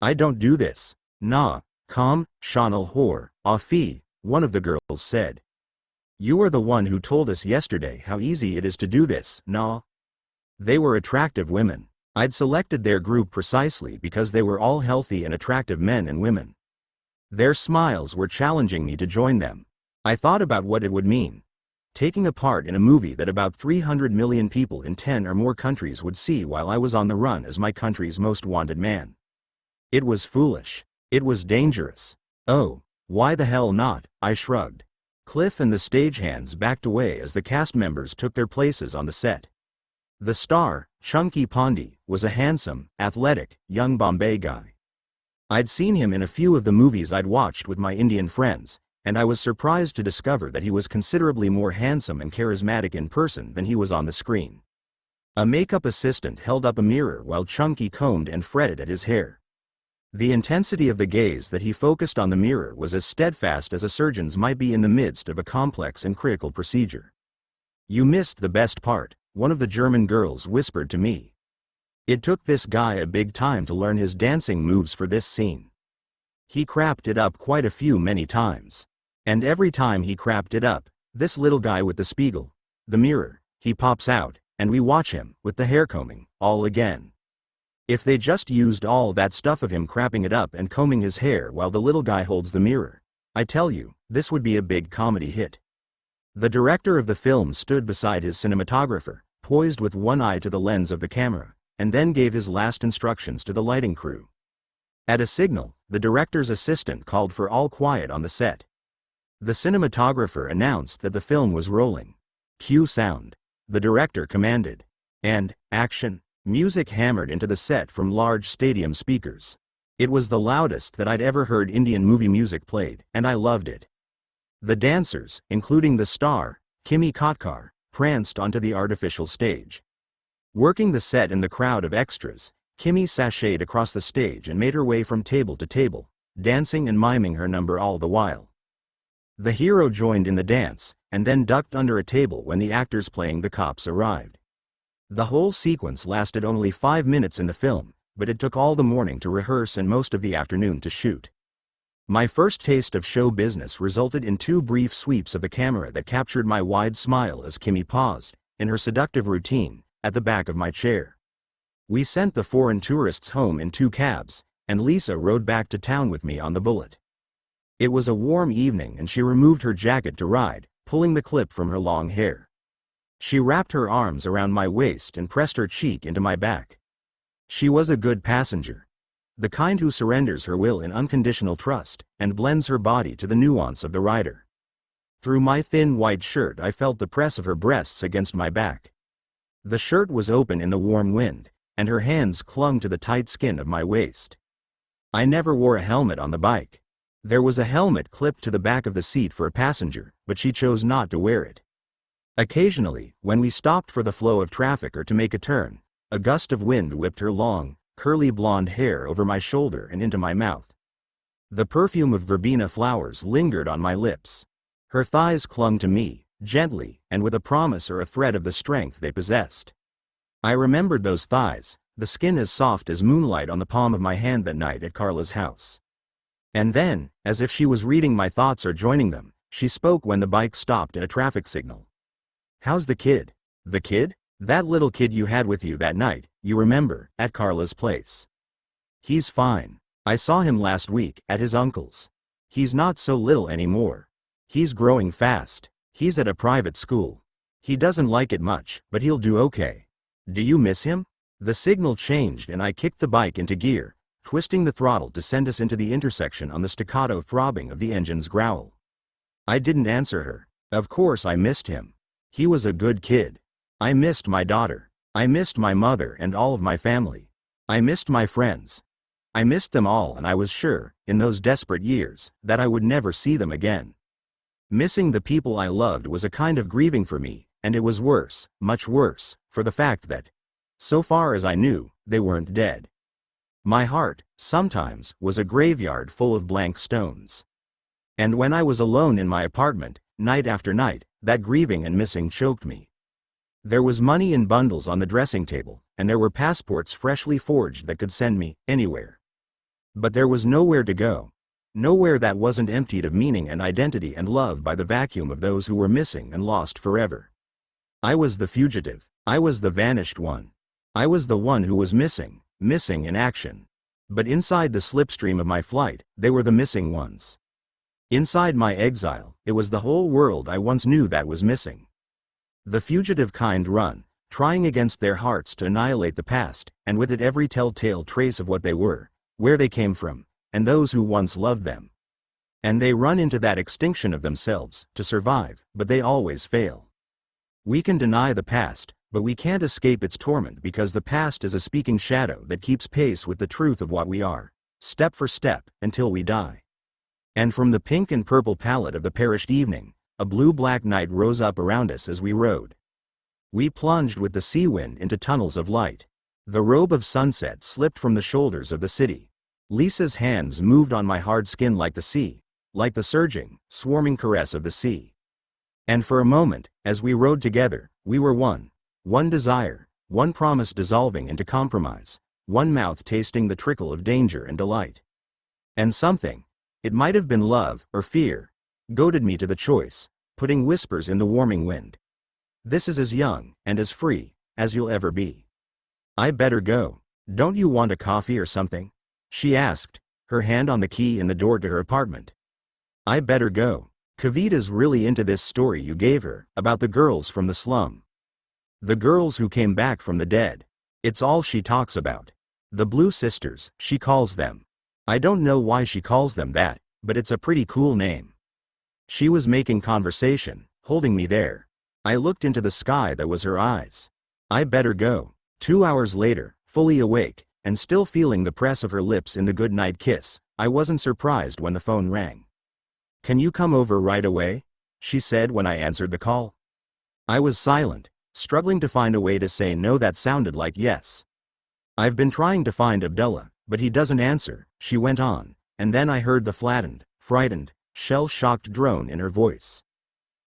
I don't do this. Nah, come, Chanel whore, Afi, one of the girls said. You are the one who told us yesterday how easy it is to do this, nah. They were attractive women. I'd selected their group precisely because they were all healthy and attractive men and women. Their smiles were challenging me to join them. I thought about what it would mean. Taking a part in a movie that about 300 million people in 10 or more countries would see while I was on the run as my country's most wanted man. It was foolish. It was dangerous. Oh, why the hell not? I shrugged. Cliff and the stagehands backed away as the cast members took their places on the set. The star, Chunky Pandey, was a handsome, athletic, young Bombay guy. I'd seen him in a few of the movies I'd watched with my Indian friends, and I was surprised to discover that he was considerably more handsome and charismatic in person than he was on the screen. A makeup assistant held up a mirror while Chunky combed and fretted at his hair. The intensity of the gaze that he focused on the mirror was as steadfast as a surgeon's might be in the midst of a complex and critical procedure. You missed the best part, one of the German girls whispered to me. It took this guy a big time to learn his dancing moves for this scene. He crapped it up quite a few many times. And every time he crapped it up, this little guy with the spiegel, the mirror, he pops out, and we watch him, with the hair combing, all again. If they just used all that stuff of him crapping it up and combing his hair while the little guy holds the mirror, I tell you, this would be a big comedy hit. The director of the film stood beside his cinematographer, poised with one eye to the lens of the camera, and then gave his last instructions to the lighting crew. At a signal, the director's assistant called for all quiet on the set. The cinematographer announced that the film was rolling. Cue sound. The director commanded. And, action. Music hammered into the set from large stadium speakers. It was the loudest that I'd ever heard Indian movie music played, and I loved it. The dancers, including the star, Kimi Kotkar, pranced onto the artificial stage. Working the set in the crowd of extras, Kimi sashayed across the stage and made her way from table to table, dancing and miming her number all the while. The hero joined in the dance, and then ducked under a table when the actors playing the cops arrived. The whole sequence lasted only 5 minutes in the film, but it took all the morning to rehearse and most of the afternoon to shoot. My first taste of show business resulted in 2 brief sweeps of the camera that captured my wide smile as Kimi paused, in her seductive routine, at the back of my chair. We sent the foreign tourists home in 2 cabs, and Lisa rode back to town with me on the Bullet. It was a warm evening and she removed her jacket to ride, pulling the clip from her long hair. She wrapped her arms around my waist and pressed her cheek into my back. She was a good passenger. The kind who surrenders her will in unconditional trust, and blends her body to the nuance of the rider. Through my thin white shirt I felt the press of her breasts against my back. The shirt was open in the warm wind, and her hands clung to the tight skin of my waist. I never wore a helmet on the bike. There was a helmet clipped to the back of the seat for a passenger, but she chose not to wear it. Occasionally, when we stopped for the flow of traffic or to make a turn, a gust of wind whipped her long, curly blonde hair over my shoulder and into my mouth. The perfume of verbena flowers lingered on my lips. Her thighs clung to me, gently, and with a promise or a thread of the strength they possessed. I remembered those thighs, the skin as soft as moonlight on the palm of my hand that night at Carla's house. And then, as if she was reading my thoughts or joining them, she spoke when the bike stopped at a traffic signal. "How's the kid?" "The kid? That little kid you had with you that night, you remember, at Carla's place." "He's fine. I saw him last week, at his uncle's. He's not so little anymore. He's growing fast. He's at a private school. He doesn't like it much, but he'll do okay. Do you miss him?" The signal changed and I kicked the bike into gear, twisting the throttle to send us into the intersection on the staccato throbbing of the engine's growl. I didn't answer her. Of course I missed him. He was a good kid. I missed my daughter. I missed my mother and all of my family. I missed my friends. I missed them all, and I was sure, in those desperate years, that I would never see them again. Missing the people I loved was a kind of grieving for me, and it was worse, much worse, for the fact that, so far as I knew, they weren't dead. My heart, sometimes, was a graveyard full of blank stones. And when I was alone in my apartment, night after night, that grieving and missing choked me. There was money in bundles on the dressing table, and there were passports freshly forged that could send me anywhere. But there was nowhere to go. Nowhere that wasn't emptied of meaning and identity and loved by the vacuum of those who were missing and lost forever. I was the fugitive. I was the vanished one. I was the one who was missing in action. But inside the slipstream of my flight, they were the missing ones. Inside my exile, it was the whole world I once knew that was missing. The fugitive kind run, trying against their hearts to annihilate the past, and with it every telltale trace of what they were, where they came from, and those who once loved them. And they run into that extinction of themselves, to survive, but they always fail. We can deny the past, but we can't escape its torment because the past is a speaking shadow that keeps pace with the truth of what we are, step for step, until we die. And from the pink and purple palette of the perished evening, a blue-black night rose up around us as we rode. We plunged with the sea wind into tunnels of light. The robe of sunset slipped from the shoulders of the city. Lisa's hands moved on my hard skin like the sea, like the surging, swarming caress of the sea. And for a moment, as we rode together, we were one desire, one promise dissolving into compromise, one mouth tasting the trickle of danger and delight. And something, it might have been love or fear, goaded me to the choice, putting whispers in the warming wind. This is as young and as free as you'll ever be. I better go. Don't you want a coffee or something? She asked, her hand on the key in the door to her apartment. I better go. Kavita's really into this story you gave her, about the girls from the slum. The girls who came back from the dead. It's all she talks about. The Blue Sisters, she calls them. I don't know why she calls them that, but it's a pretty cool name. She was making conversation, holding me there. I looked into the sky that was her eyes. I better go. 2 hours later, fully awake, and still feeling the press of her lips in the goodnight kiss, I wasn't surprised when the phone rang. Can you come over right away? She said when I answered the call. I was silent, struggling to find a way to say no that sounded like yes. I've been trying to find Abdullah, but he doesn't answer, she went on, and then I heard the flattened, frightened, shell-shocked drone in her voice.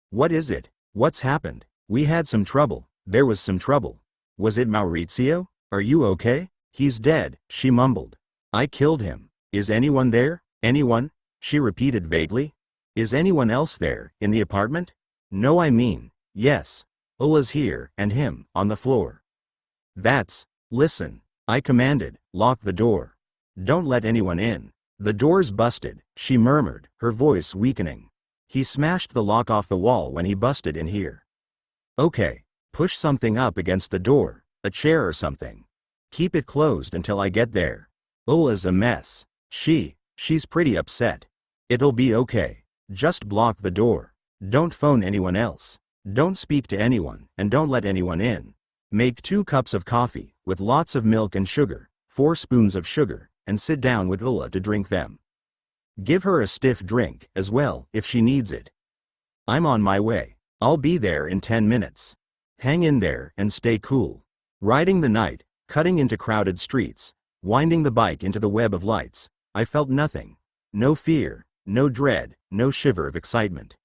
What is it? What's happened? We had some trouble. There was some trouble. Was it Maurizio? Are you okay? He's dead, she mumbled. I killed him. Is anyone there? Anyone? She repeated vaguely. Is anyone else there, in the apartment? No, I mean, yes. Ulla's here, and him, on the floor. Listen, I commanded, lock the door. Don't let anyone in. The door's busted, she murmured, her voice weakening. He smashed the lock off the wall when he busted in here. Okay, push something up against the door, a chair or something. Keep it closed until I get there. Ulla's a mess. She's pretty upset. It'll be okay. Just block the door. Don't phone anyone else. Don't speak to anyone, and don't let anyone in. Make 2 cups of coffee, with lots of milk and sugar, 4 spoons of sugar, and sit down with Ulla to drink them. Give her a stiff drink, as well, if she needs it. I'm on my way. I'll be there in 10 minutes. Hang in there and stay cool. Riding the night, cutting into crowded streets, winding the bike into the web of lights, I felt nothing. No fear, no dread, no shiver of excitement.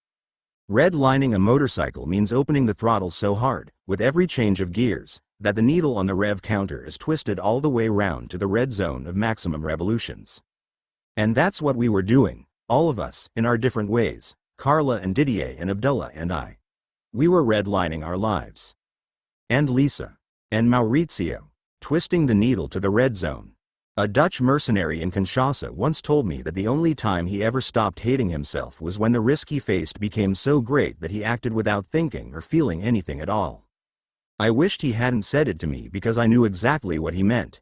Redlining a motorcycle means opening the throttle so hard, with every change of gears, that the needle on the rev counter is twisted all the way round to the red zone of maximum revolutions. And that's what we were doing, all of us, in our different ways, Carla and Didier and Abdullah and I. We were redlining our lives. And Lisa. And Maurizio. Twisting the needle to the red zone. A Dutch mercenary in Kinshasa once told me that the only time he ever stopped hating himself was when the risk he faced became so great that he acted without thinking or feeling anything at all. I wished he hadn't said it to me because I knew exactly what he meant.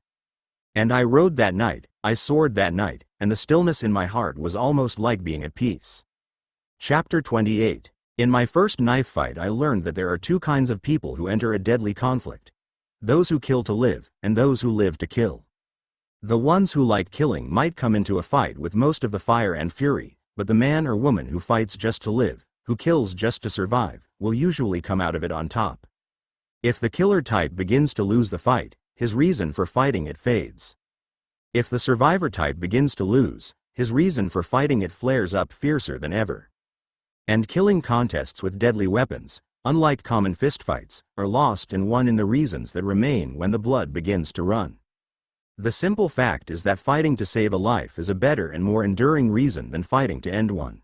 And I rode that night, I soared that night, and the stillness in my heart was almost like being at peace. Chapter 28. In my first knife fight I learned that there are 2 kinds of people who enter a deadly conflict. Those who kill to live, and those who live to kill. The ones who like killing might come into a fight with most of the fire and fury, but the man or woman who fights just to live, who kills just to survive, will usually come out of it on top. If the killer type begins to lose the fight, his reason for fighting it fades. If the survivor type begins to lose, his reason for fighting it flares up fiercer than ever. And killing contests with deadly weapons, unlike common fistfights, are lost and won in the reasons that remain when the blood begins to run. The simple fact is that fighting to save a life is a better and more enduring reason than fighting to end one.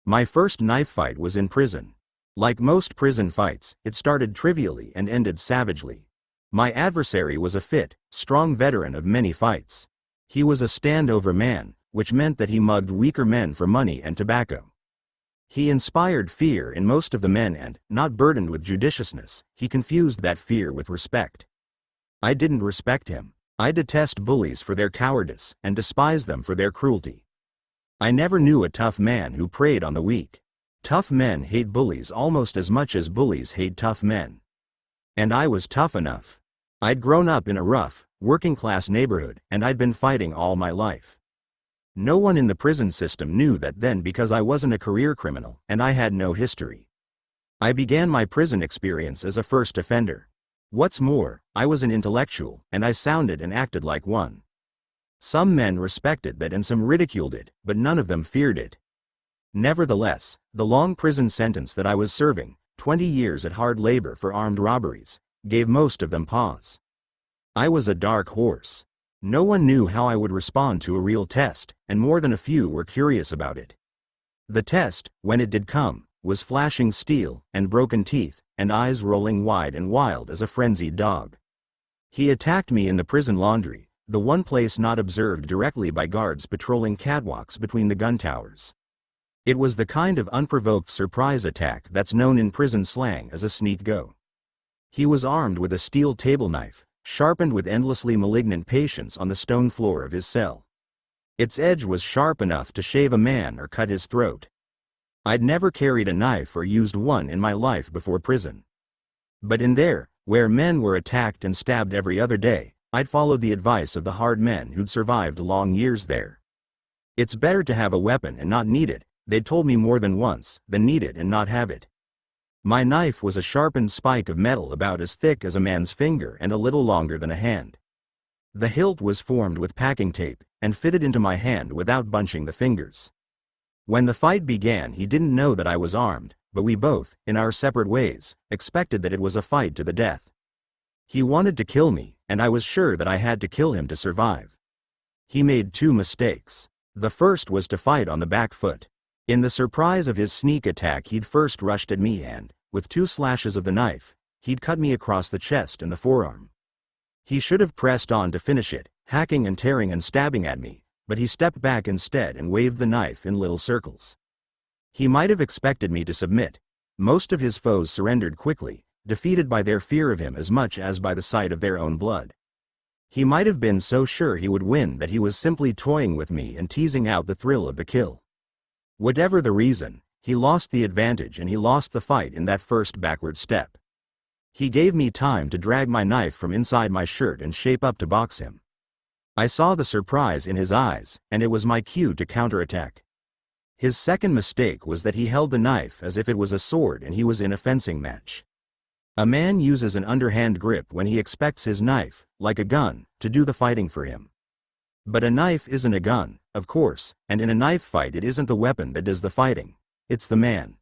My first knife fight was in prison. Like most prison fights, it started trivially and ended savagely. My adversary was a fit, strong veteran of many fights. He was a standover man, which meant that he mugged weaker men for money and tobacco. He inspired fear in most of the men and, not burdened with judiciousness, he confused that fear with respect. I didn't respect him. I detest bullies for their cowardice and despise them for their cruelty. I never knew a tough man who preyed on the weak. Tough men hate bullies almost as much as bullies hate tough men. And I was tough enough. I'd grown up in a rough, working-class neighborhood, and I'd been fighting all my life. No one in the prison system knew that then because I wasn't a career criminal and I had no history. I began my prison experience as a first offender. What's more, I was an intellectual, and I sounded and acted like one. Some men respected that and some ridiculed it, but none of them feared it. Nevertheless, the long prison sentence that I was serving, 20 years at hard labor for armed robberies, gave most of them pause. I was a dark horse. No one knew how I would respond to a real test, and more than a few were curious about it. The test, when it did come, was flashing steel, and broken teeth, and eyes rolling wide and wild as a frenzied dog. He attacked me in the prison laundry, the one place not observed directly by guards patrolling catwalks between the gun towers. It was the kind of unprovoked surprise attack that's known in prison slang as a sneak go. He was armed with a steel table knife, sharpened with endlessly malignant patience on the stone floor of his cell. Its edge was sharp enough to shave a man or cut his throat. I'd never carried a knife or used one in my life before prison. But in there, where men were attacked and stabbed every other day, I'd followed the advice of the hard men who'd survived long years there. It's better to have a weapon and not need it, they'd told me more than once, than need it and not have it. My knife was a sharpened spike of metal about as thick as a man's finger and a little longer than a hand. The hilt was formed with packing tape, and fitted into my hand without bunching the fingers. When the fight began, he didn't know that I was armed, but we both, in our separate ways, expected that it was a fight to the death. He wanted to kill me, and I was sure that I had to kill him to survive. He made two mistakes. The first was to fight on the back foot. In the surprise of his sneak attack, he'd first rushed at me and, with two slashes of the knife, he'd cut me across the chest and the forearm. He should have pressed on to finish it, hacking and tearing and stabbing at me, but he stepped back instead and waved the knife in little circles. He might have expected me to submit. Most of his foes surrendered quickly, defeated by their fear of him as much as by the sight of their own blood. He might have been so sure he would win that he was simply toying with me and teasing out the thrill of the kill. Whatever the reason, he lost the advantage and he lost the fight in that first backward step. He gave me time to drag my knife from inside my shirt and shape up to box him. I saw the surprise in his eyes, and it was my cue to counterattack. His second mistake was that he held the knife as if it was a sword and he was in a fencing match. A man uses an underhand grip when he expects his knife, like a gun, to do the fighting for him. But a knife isn't a gun, of course, and in a knife fight it isn't the weapon that does the fighting, it's the man.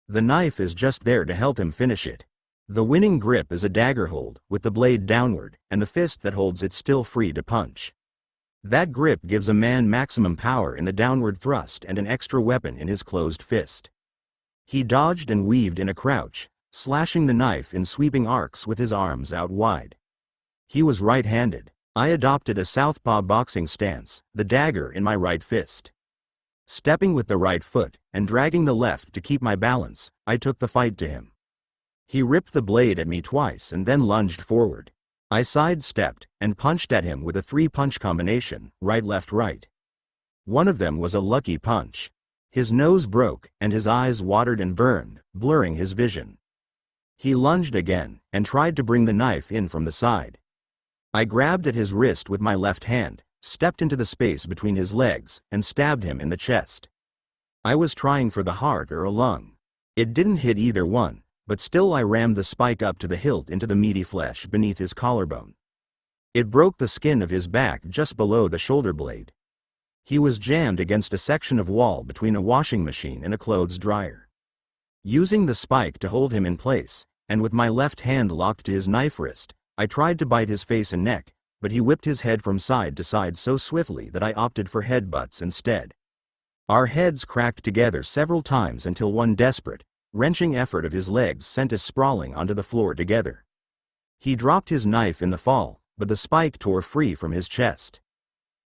The knife is just there to help him finish it. The winning grip is a dagger hold, with the blade downward, and the fist that holds it still free to punch. That grip gives a man maximum power in the downward thrust and an extra weapon in his closed fist. He dodged and weaved in a crouch, slashing the knife in sweeping arcs with his arms out wide. He was right-handed. I adopted a southpaw boxing stance, the dagger in my right fist. Stepping with the right foot, and dragging the left to keep my balance, I took the fight to him. He ripped the blade at me twice and then lunged forward. I sidestepped, and punched at him with a three-punch combination, right-left-right. One of them was a lucky punch. His nose broke, and his eyes watered and burned, blurring his vision. He lunged again, and tried to bring the knife in from the side. I grabbed at his wrist with my left hand, stepped into the space between his legs, and stabbed him in the chest. I was trying for the heart or a lung. It didn't hit either one, but still I rammed the spike up to the hilt into the meaty flesh beneath his collarbone. It broke the skin of his back just below the shoulder blade. He was jammed against a section of wall between a washing machine and a clothes dryer. Using the spike to hold him in place, and with my left hand locked to his knife wrist, I tried to bite his face and neck, but he whipped his head from side to side so swiftly that I opted for headbutts instead. Our heads cracked together several times until one desperate, wrenching effort of his legs sent us sprawling onto the floor together. He dropped his knife in the fall, but the spike tore free from his chest.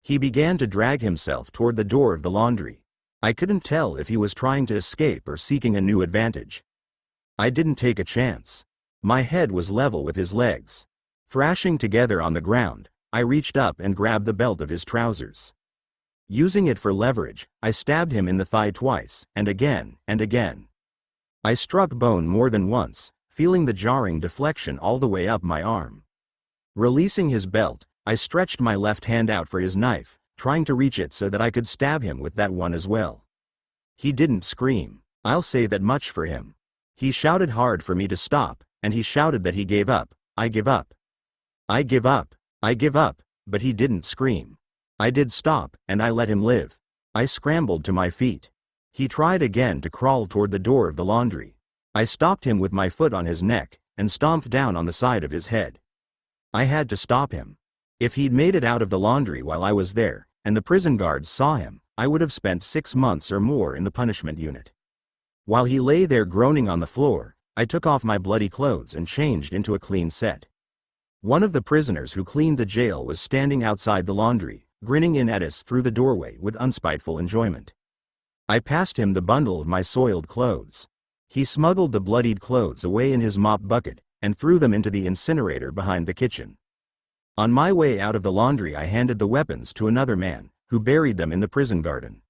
He began to drag himself toward the door of the laundry. I couldn't tell if he was trying to escape or seeking a new advantage. I didn't take a chance. My head was level with his legs. Thrashing together on the ground, I reached up and grabbed the belt of his trousers. Using it for leverage, I stabbed him in the thigh twice, and again, and again. I struck bone more than once, feeling the jarring deflection all the way up my arm. Releasing his belt, I stretched my left hand out for his knife, trying to reach it so that I could stab him with that one as well. He didn't scream. I'll say that much for him. He shouted hard for me to stop, and he shouted that he gave up. I give up. I give up. I give up, but he didn't scream. I did stop, and I let him live. I scrambled to my feet. He tried again to crawl toward the door of the laundry. I stopped him with my foot on his neck, and stomped down on the side of his head. I had to stop him. If he'd made it out of the laundry while I was there, and the prison guards saw him, I would have spent 6 months or more in the punishment unit. While he lay there groaning on the floor, I took off my bloody clothes and changed into a clean set. One of the prisoners who cleaned the jail was standing outside the laundry, grinning in at us through the doorway with unspiteful enjoyment. I passed him the bundle of my soiled clothes. He smuggled the bloodied clothes away in his mop bucket, and threw them into the incinerator behind the kitchen. On my way out of the laundry, I handed the weapons to another man, who buried them in the prison garden.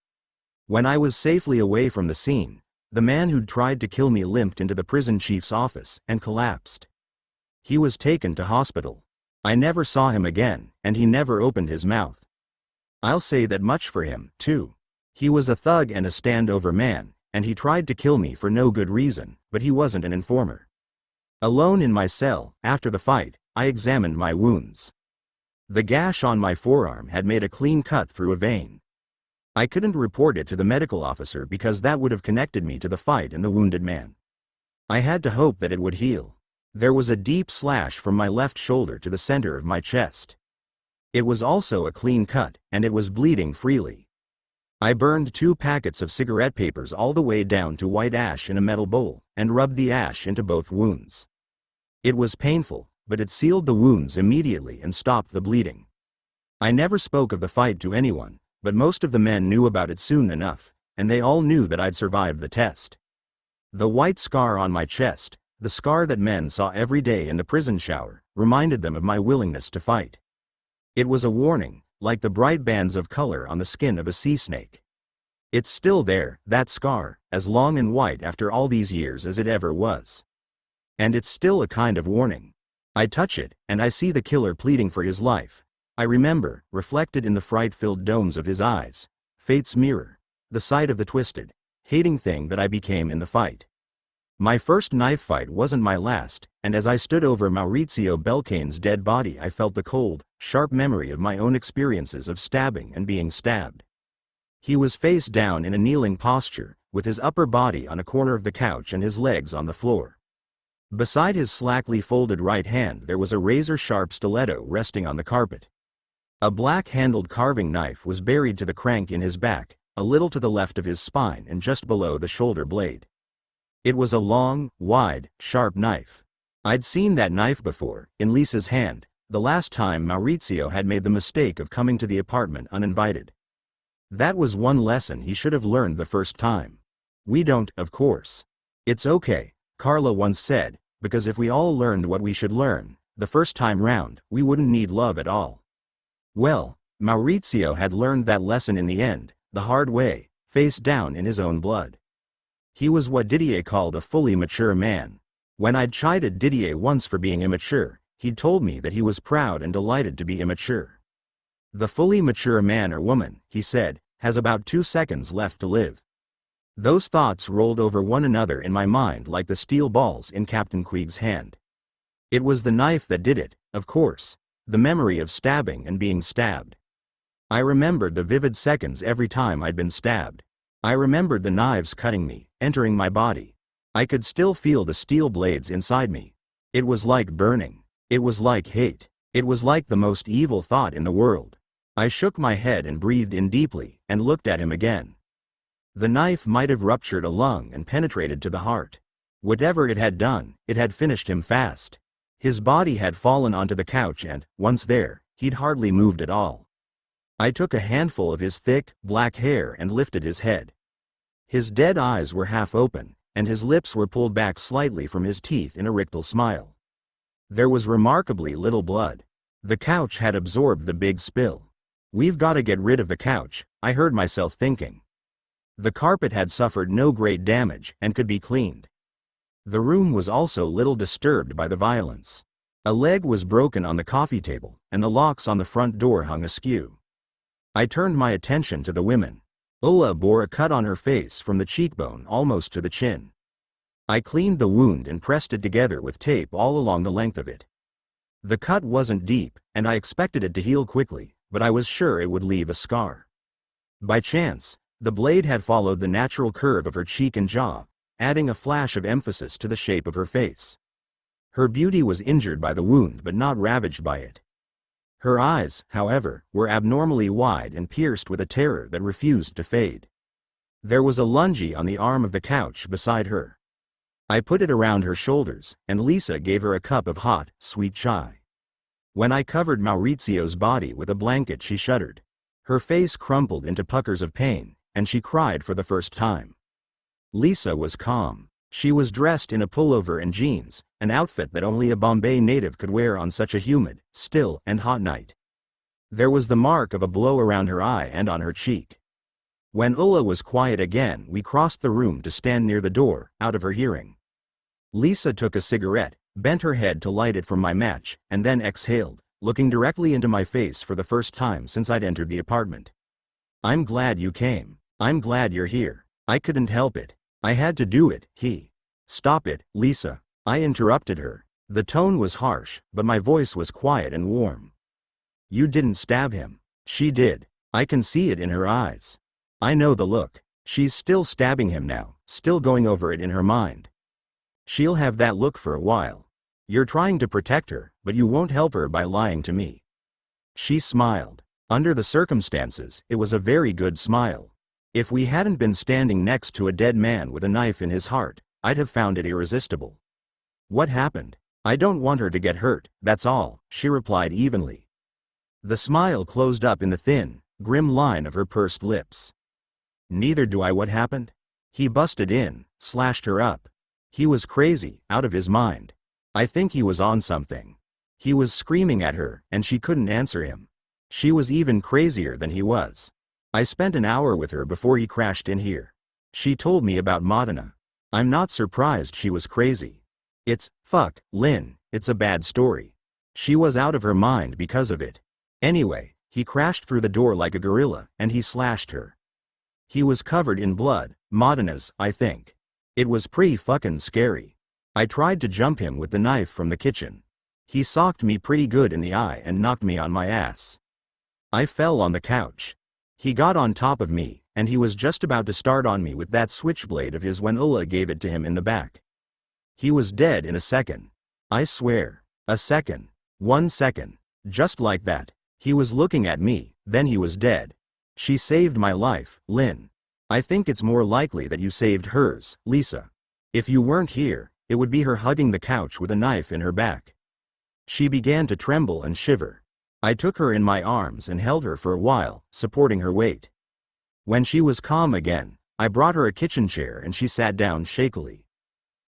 When I was safely away from the scene, the man who'd tried to kill me limped into the prison chief's office and collapsed. He was taken to hospital. I never saw him again, and he never opened his mouth. I'll say that much for him, too. He was a thug and a standover man, and he tried to kill me for no good reason, but he wasn't an informer. Alone in my cell, after the fight, I examined my wounds. The gash on my forearm had made a clean cut through a vein. I couldn't report it to the medical officer because that would have connected me to the fight and the wounded man. I had to hope that it would heal. There was a deep slash from my left shoulder to the center of my chest. It was also a clean cut, and it was bleeding freely. I burned 2 packets of cigarette papers all the way down to white ash in a metal bowl, and rubbed the ash into both wounds. It was painful, but it sealed the wounds immediately and stopped the bleeding. I never spoke of the fight to anyone, but most of the men knew about it soon enough, and they all knew that I'd survived the test. The white scar on my chest, the scar that men saw every day in the prison shower, reminded them of my willingness to fight. It was a warning, like the bright bands of color on the skin of a sea snake. It's still there, that scar, as long and white after all these years as it ever was. And it's still a kind of warning. I touch it, and I see the killer pleading for his life. I remember, reflected in the fright-filled domes of his eyes, fate's mirror, the sight of the twisted, hating thing that I became in the fight. My first knife fight wasn't my last, and as I stood over Maurizio Belcane's dead body, I felt the cold, sharp memory of my own experiences of stabbing and being stabbed. He was face down in a kneeling posture, with his upper body on a corner of the couch and his legs on the floor. Beside his slackly folded right hand there was a razor-sharp stiletto resting on the carpet. A black-handled carving knife was buried to the crank in his back, a little to the left of his spine and just below the shoulder blade. It was a long, wide, sharp knife. I'd seen that knife before, in Lisa's hand, the last time Maurizio had made the mistake of coming to the apartment uninvited. That was one lesson he should have learned the first time. We don't, of course. It's okay, Carla once said, because if we all learned what we should learn, the first time round, we wouldn't need love at all. Well, Maurizio had learned that lesson in the end, the hard way, face down in his own blood. He was what Didier called a fully mature man. When I'd chided Didier once for being immature, he'd told me that he was proud and delighted to be immature. The fully mature man or woman, he said, has about 2 seconds left to live. Those thoughts rolled over one another in my mind like the steel balls in Captain Queeg's hand. It was the knife that did it, of course, the memory of stabbing and being stabbed. I remembered the vivid seconds every time I'd been stabbed. I remembered the knives cutting me, entering my body. I could still feel the steel blades inside me. It was like burning. It was like hate. It was like the most evil thought in the world. I shook my head and breathed in deeply, and looked at him again. The knife might have ruptured a lung and penetrated to the heart. Whatever it had done, it had finished him fast. His body had fallen onto the couch and, once there, he'd hardly moved at all. I took a handful of his thick, black hair and lifted his head. His dead eyes were half open, and his lips were pulled back slightly from his teeth in a rictal smile. There was remarkably little blood. The couch had absorbed the big spill. We've got to get rid of the couch, I heard myself thinking. The carpet had suffered no great damage and could be cleaned. The room was also little disturbed by the violence. A leg was broken on the coffee table, and the locks on the front door hung askew. I turned my attention to the women. Ulla bore a cut on her face from the cheekbone almost to the chin. I cleaned the wound and pressed it together with tape all along the length of it. The cut wasn't deep, and I expected it to heal quickly, but I was sure it would leave a scar. By chance, the blade had followed the natural curve of her cheek and jaw, adding a flash of emphasis to the shape of her face. Her beauty was injured by the wound but not ravaged by it. Her eyes, however, were abnormally wide and pierced with a terror that refused to fade. There was a lungie on the arm of the couch beside her. I put it around her shoulders, and Lisa gave her a cup of hot, sweet chai. When I covered Maurizio's body with a blanket, she shuddered. Her face crumpled into puckers of pain, and she cried for the first time. Lisa was calm. She was dressed in a pullover and jeans, an outfit that only a Bombay native could wear on such a humid, still, and hot night. There was the mark of a blow around her eye and on her cheek. When Ulla was quiet again, we crossed the room to stand near the door, out of her hearing. Lisa took a cigarette, bent her head to light it from my match, and then exhaled, looking directly into my face for the first time since I'd entered the apartment. "I'm glad you came. I'm glad you're here. I couldn't help it. I had to do it." "Stop it, Lisa," I interrupted her. The tone was harsh, but my voice was quiet and warm. "You didn't stab him." "She did. I can see it in her eyes. I know the look. She's still stabbing him now, still going over it in her mind. She'll have that look for a while. You're trying to protect her, but you won't help her by lying to me." She smiled. Under the circumstances, it was a very good smile. If we hadn't been standing next to a dead man with a knife in his heart, I'd have found it irresistible. "What happened?" "I don't want her to get hurt, that's all," she replied evenly. The smile closed up in the thin, grim line of her pursed lips. "Neither do I." "What happened?" "He busted in, slashed her up. He was crazy, out of his mind. I think he was on something. He was screaming at her, and she couldn't answer him. She was even crazier than he was. I spent an hour with her before he crashed in here. She told me about Modena. I'm not surprised she was crazy. Fuck, Lynn, it's a bad story. She was out of her mind because of it. Anyway, he crashed through the door like a gorilla, and he slashed her. He was covered in blood, Modena's, I think. It was pretty fucking scary. I tried to jump him with the knife from the kitchen. He socked me pretty good in the eye and knocked me on my ass. I fell on the couch. He got on top of me, and he was just about to start on me with that switchblade of his when Ulla gave it to him in the back. He was dead in a second. I swear. A second. 1 second. Just like that. He was looking at me, then he was dead. She saved my life, Lynn. I think it's more likely that you saved hers, Lisa. If you weren't here, it would be her hugging the couch with a knife in her back." She began to tremble and shiver. I took her in my arms and held her for a while, supporting her weight. When she was calm again, I brought her a kitchen chair and she sat down shakily.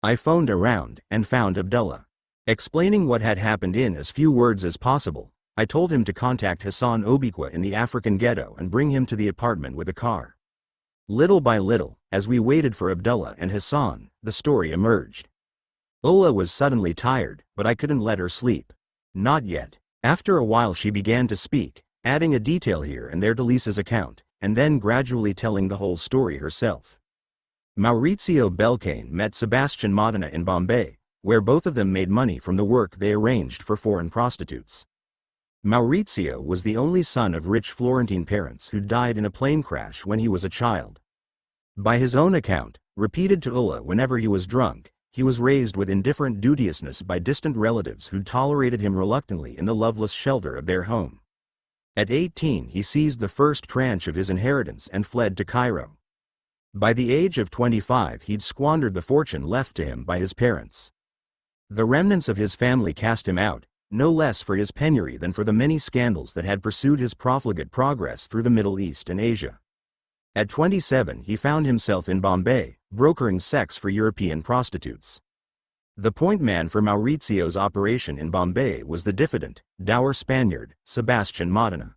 I phoned around and found Abdullah. Explaining what had happened in as few words as possible, I told him to contact Hassan Obiqua in the African ghetto and bring him to the apartment with a car. Little by little, as we waited for Abdullah and Hassan, the story emerged. Ulla was suddenly tired, but I couldn't let her sleep. Not yet. After a while she began to speak, adding a detail here and there to Lisa's account, and then gradually telling the whole story herself. Maurizio Belcane met Sebastian Modena in Bombay, where both of them made money from the work they arranged for foreign prostitutes. Maurizio was the only son of rich Florentine parents who died in a plane crash when he was a child. By his own account, repeated to Ulla whenever he was drunk, he was raised with indifferent duteousness by distant relatives who tolerated him reluctantly in the loveless shelter of their home. At 18 he seized the first tranche of his inheritance and fled to Cairo. By the age of 25 he'd squandered the fortune left to him by his parents. The remnants of his family cast him out, no less for his penury than for the many scandals that had pursued his profligate progress through the Middle East and Asia. At 27 he found himself in Bombay, brokering sex for European prostitutes. The point man for Maurizio's operation in Bombay was the diffident, dour Spaniard, Sebastian Modena.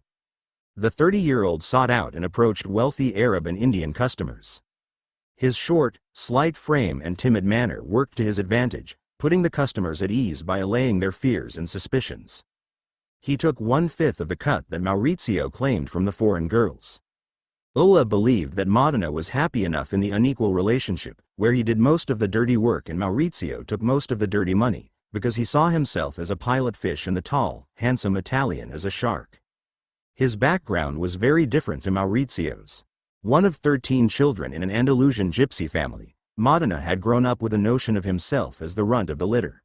The 30-year-old sought out and approached wealthy Arab and Indian customers. His short, slight frame and timid manner worked to his advantage, putting the customers at ease by allaying their fears and suspicions. He took 1/5 of the cut that Maurizio claimed from the foreign girls. Ulla believed that Modena was happy enough in the unequal relationship, where he did most of the dirty work and Maurizio took most of the dirty money, because he saw himself as a pilot fish and the tall, handsome Italian as a shark. His background was very different to Maurizio's. One of 13 children in an Andalusian gypsy family, Modena had grown up with a notion of himself as the runt of the litter.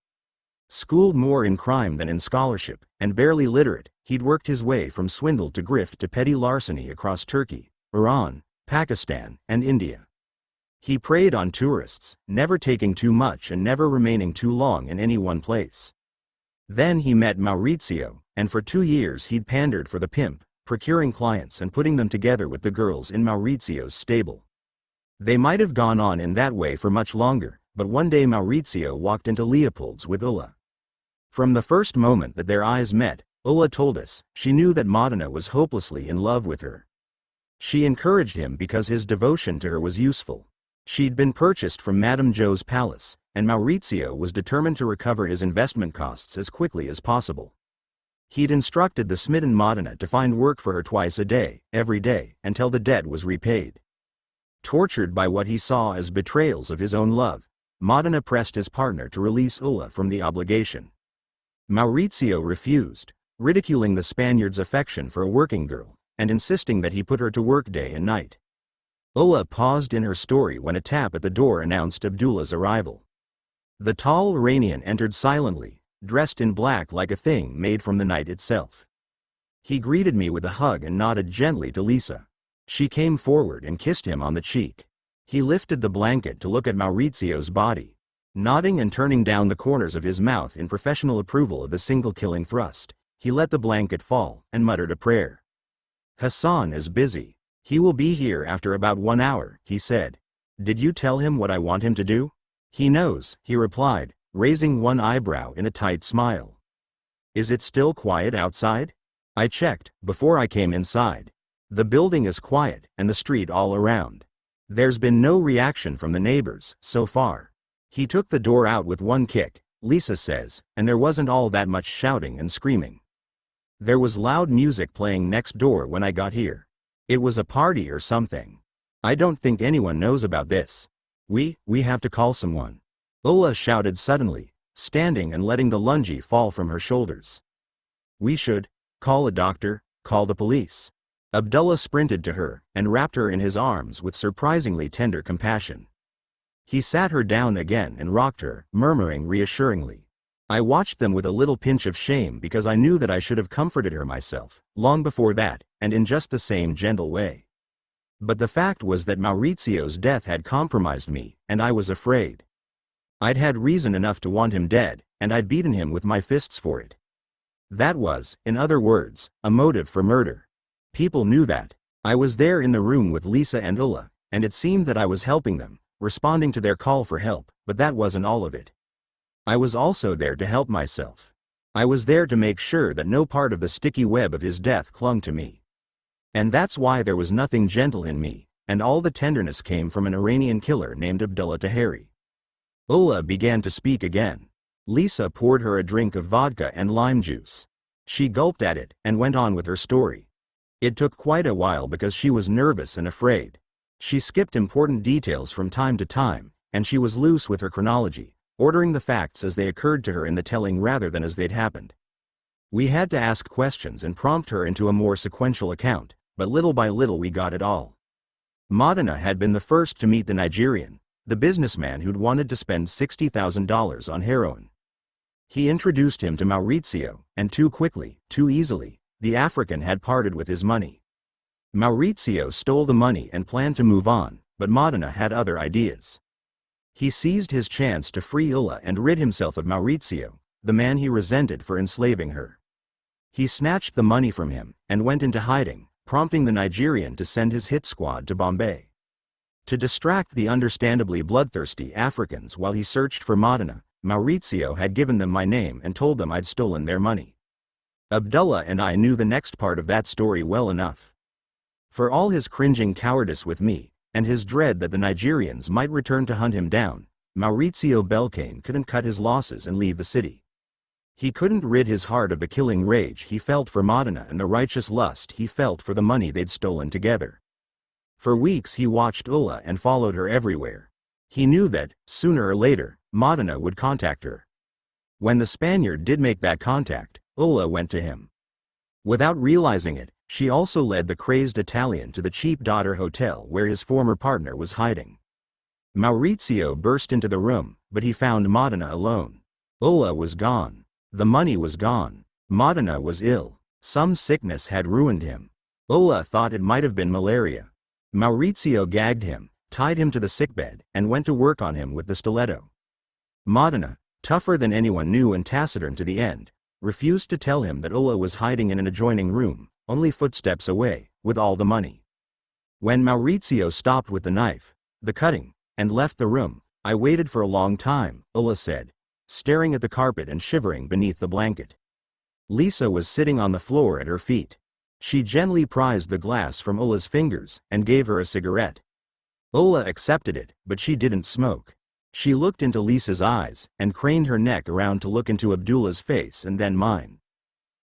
Schooled more in crime than in scholarship, and barely literate, he'd worked his way from swindle to grift to petty larceny across Turkey, Iran, Pakistan, and India. He preyed on tourists, never taking too much and never remaining too long in any one place. Then he met Maurizio, and for 2 years he'd pandered for the pimp, procuring clients and putting them together with the girls in Maurizio's stable. They might have gone on in that way for much longer, but one day Maurizio walked into Leopold's with Ulla. From the first moment that their eyes met, Ulla told us, she knew that Modena was hopelessly in love with her. She encouraged him because his devotion to her was useful. She'd been purchased from Madame Jo's palace, and Maurizio was determined to recover his investment costs as quickly as possible. He'd instructed the smitten Modena to find work for her twice a day, every day, until the debt was repaid. Tortured by what he saw as betrayals of his own love, Modena pressed his partner to release Ulla from the obligation. Maurizio refused, ridiculing the Spaniard's affection for a working girl, and insisting that he put her to work day and night. Ulla paused in her story when a tap at the door announced Abdullah's arrival. The tall Iranian entered silently, dressed in black like a thing made from the night itself. He greeted me with a hug and nodded gently to Lisa. She came forward and kissed him on the cheek. He lifted the blanket to look at Maurizio's body. Nodding and turning down the corners of his mouth in professional approval of the single killing thrust, he let the blanket fall and muttered a prayer. "Hassan is busy. He will be here after about 1 hour," he said. "Did you tell him what I want him to do?" "He knows," he replied, raising one eyebrow in a tight smile. "Is it still quiet outside?" I checked before I came inside. The building is quiet, and the street all around. There's been no reaction from the neighbors, so far. He took the door out with one kick, Lisa says, and there wasn't all that much shouting and screaming. There was loud music playing next door when I got here. It was a party or something. I don't think anyone knows about this. We have to call someone." Ulla shouted suddenly, standing and letting the lungi fall from her shoulders. "We should call a doctor, call the police." Abdullah sprinted to her and wrapped her in his arms with surprisingly tender compassion. He sat her down again and rocked her, murmuring reassuringly. I watched them with a little pinch of shame because I knew that I should have comforted her myself, long before that, and in just the same gentle way. But the fact was that Maurizio's death had compromised me, and I was afraid. I'd had reason enough to want him dead, and I'd beaten him with my fists for it. That was, in other words, a motive for murder. People knew that. I was there in the room with Lisa and Ulla, and it seemed that I was helping them, responding to their call for help, but that wasn't all of it. I was also there to help myself. I was there to make sure that no part of the sticky web of his death clung to me. And that's why there was nothing gentle in me, and all the tenderness came from an Iranian killer named Abdullah Taheri. Ulla began to speak again. Lisa poured her a drink of vodka and lime juice. She gulped at it and went on with her story. It took quite a while because she was nervous and afraid. She skipped important details from time to time, and she was loose with her chronology, ordering the facts as they occurred to her in the telling rather than as they'd happened. We had to ask questions and prompt her into a more sequential account, but little by little we got it all. Modena had been the first to meet the Nigerian, the businessman who'd wanted to spend $60,000 on heroin. He introduced him to Maurizio, and too quickly, too easily, the African had parted with his money. Maurizio stole the money and planned to move on, but Modena had other ideas. He seized his chance to free Ulla and rid himself of Maurizio, the man he resented for enslaving her. He snatched the money from him and went into hiding, prompting the Nigerian to send his hit squad to Bombay. To distract the understandably bloodthirsty Africans while he searched for Modena, Maurizio had given them my name and told them I'd stolen their money. Abdullah and I knew the next part of that story well enough. For all his cringing cowardice with me, and his dread that the Nigerians might return to hunt him down, Maurizio Belkane couldn't cut his losses and leave the city. He couldn't rid his heart of the killing rage he felt for Modena and the righteous lust he felt for the money they'd stolen together. For weeks he watched Ulla and followed her everywhere. He knew that, sooner or later, Modena would contact her. When the Spaniard did make that contact, Ulla went to him. Without realizing it, she also led the crazed Italian to the cheap daughter hotel where his former partner was hiding. Maurizio burst into the room, but he found Modena alone. Ulla was gone. The money was gone. Modena was ill. Some sickness had ruined him. Ulla thought it might have been malaria. Maurizio gagged him, tied him to the sickbed, and went to work on him with the stiletto. Modena, tougher than anyone knew and taciturn to the end, refused to tell him that Ulla was hiding in an adjoining room, only footsteps away, with all the money. When Maurizio stopped with the knife, the cutting, and left the room, I waited for a long time, Ulla said, staring at the carpet and shivering beneath the blanket. Lisa was sitting on the floor at her feet. She gently prized the glass from Ulla's fingers and gave her a cigarette. Ulla accepted it, but she didn't smoke. She looked into Lisa's eyes and craned her neck around to look into Abdullah's face and then mine.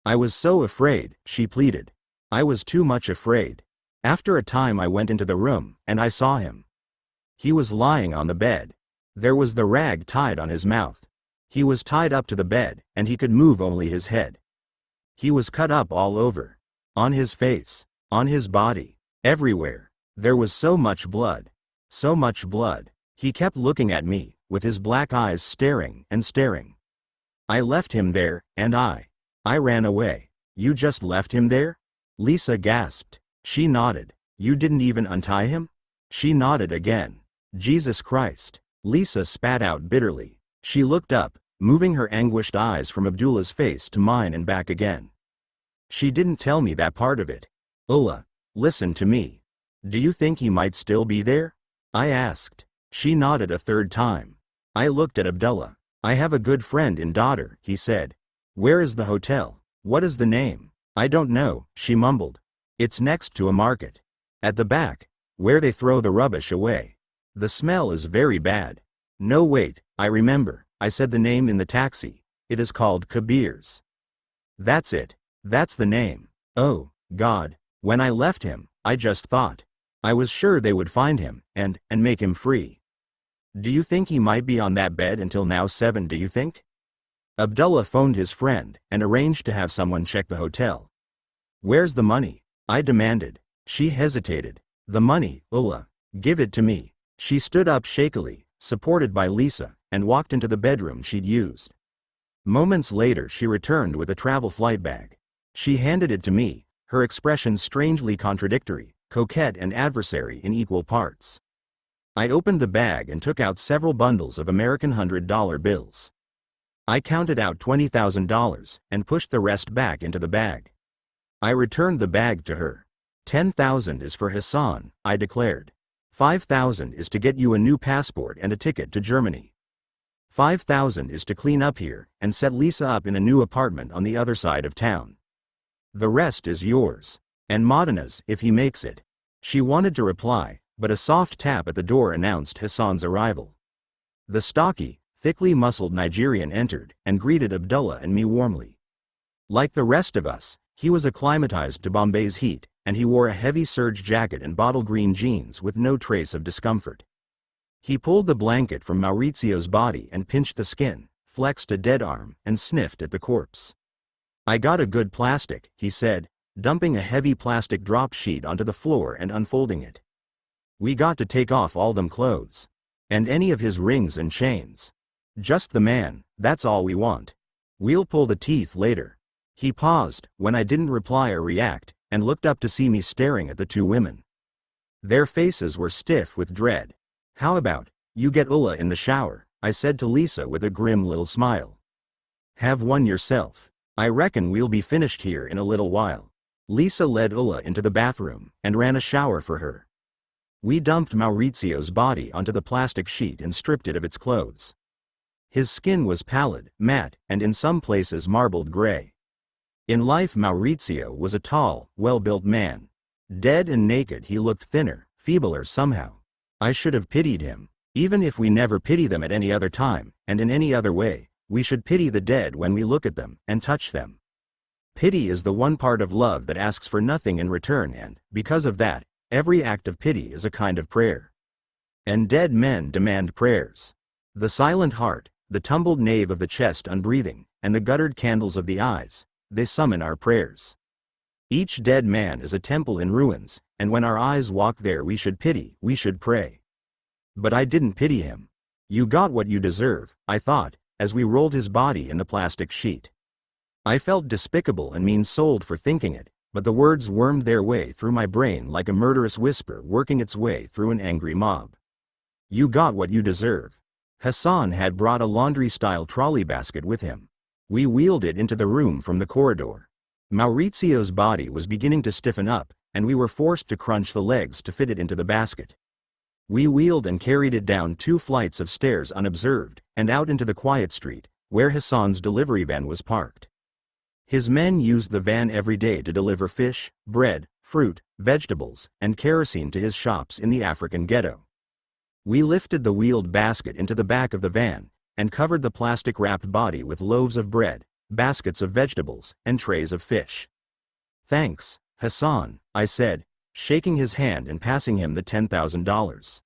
I was so afraid, she pleaded. I was too much afraid. After a time I went into the room, and I saw him. He was lying on the bed. There was the rag tied on his mouth. He was tied up to the bed, and he could move only his head. He was cut up all over. On his face. On his body. Everywhere. There was so much blood. So much blood. He kept looking at me, with his black eyes staring and staring. I left him there, and I ran away. You just left him there? Lisa gasped. She nodded. You didn't even untie him? She nodded again. Jesus Christ. Lisa spat out bitterly. She looked up, moving her anguished eyes from Abdullah's face to mine and back again. She didn't tell me that part of it. Ulla, listen to me. Do you think he might still be there? I asked. She nodded a third time. I looked at Abdullah. I have a good friend in Dadar, he said. Where is the hotel? What is the name? I don't know, she mumbled. It's next to a market. At the back, where they throw the rubbish away. The smell is very bad. No wait, I remember, I said the name in the taxi. It is called Kabir's. That's it. That's the name. Oh, God. When I left him, I just thought. I was sure they would find him, and make him free. Do you think he might be on that bed until now 7, do you think? Abdullah phoned his friend, and arranged to have someone check the hotel. Where's the money? I demanded. She hesitated. The money, Ulla. Give it to me. She stood up shakily, supported by Lisa, and walked into the bedroom she'd used. Moments later she returned with a travel flight bag. She handed it to me, her expression strangely contradictory, coquette and adversary in equal parts. I opened the bag and took out several bundles of American $100 bills. I counted out $20,000 and pushed the rest back into the bag. I returned the bag to her. 10,000 is for Hassan, I declared. 5,000 is to get you a new passport and a ticket to Germany. 5,000 is to clean up here and set Lisa up in a new apartment on the other side of town. The rest is yours. And Modena's if he makes it. She wanted to reply, but a soft tap at the door announced Hassan's arrival. The stocky, thickly muscled Nigerian entered and greeted Abdullah and me warmly. Like the rest of us, he was acclimatized to Bombay's heat, and he wore a heavy serge jacket and bottle green jeans with no trace of discomfort. He pulled the blanket from Maurizio's body and pinched the skin, flexed a dead arm, and sniffed at the corpse. I got a good plastic, he said, dumping a heavy plastic drop sheet onto the floor and unfolding it. We got to take off all them clothes. And any of his rings and chains. Just the man, that's all we want. We'll pull the teeth later. He paused, when I didn't reply or react, and looked up to see me staring at the two women. Their faces were stiff with dread. How about, you get Ulla in the shower, I said to Lisa with a grim little smile. Have one yourself. I reckon we'll be finished here in a little while. Lisa led Ulla into the bathroom, and ran a shower for her. We dumped Maurizio's body onto the plastic sheet and stripped it of its clothes. His skin was pallid, matte, and in some places marbled gray. In life Maurizio was a tall, well-built man. Dead and naked he looked thinner, feebler somehow. I should have pitied him. Even if we never pity them at any other time, and in any other way, we should pity the dead when we look at them and touch them. Pity is the one part of love that asks for nothing in return, and, because of that, every act of pity is a kind of prayer. And dead men demand prayers. The silent heart, the tumbled nave of the chest unbreathing, and the guttered candles of the eyes, they summon our prayers. Each dead man is a temple in ruins, and when our eyes walk there we should pity, we should pray. But I didn't pity him. You got what you deserve, I thought, as we rolled his body in the plastic sheet. I felt despicable and mean-souled for thinking it, but the words wormed their way through my brain like a murderous whisper working its way through an angry mob. You got what you deserve. Hassan had brought a laundry-style trolley basket with him. We wheeled it into the room from the corridor. Maurizio's body was beginning to stiffen up, and we were forced to crunch the legs to fit it into the basket. We wheeled and carried it down 2 flights of stairs unobserved, and out into the quiet street, where Hassan's delivery van was parked. His men used the van every day to deliver fish, bread, fruit, vegetables, and kerosene to his shops in the African ghetto. We lifted the wheeled basket into the back of the van, and covered the plastic-wrapped body with loaves of bread, baskets of vegetables, and trays of fish. Thanks, Hassan, I said, shaking his hand and passing him the $10,000.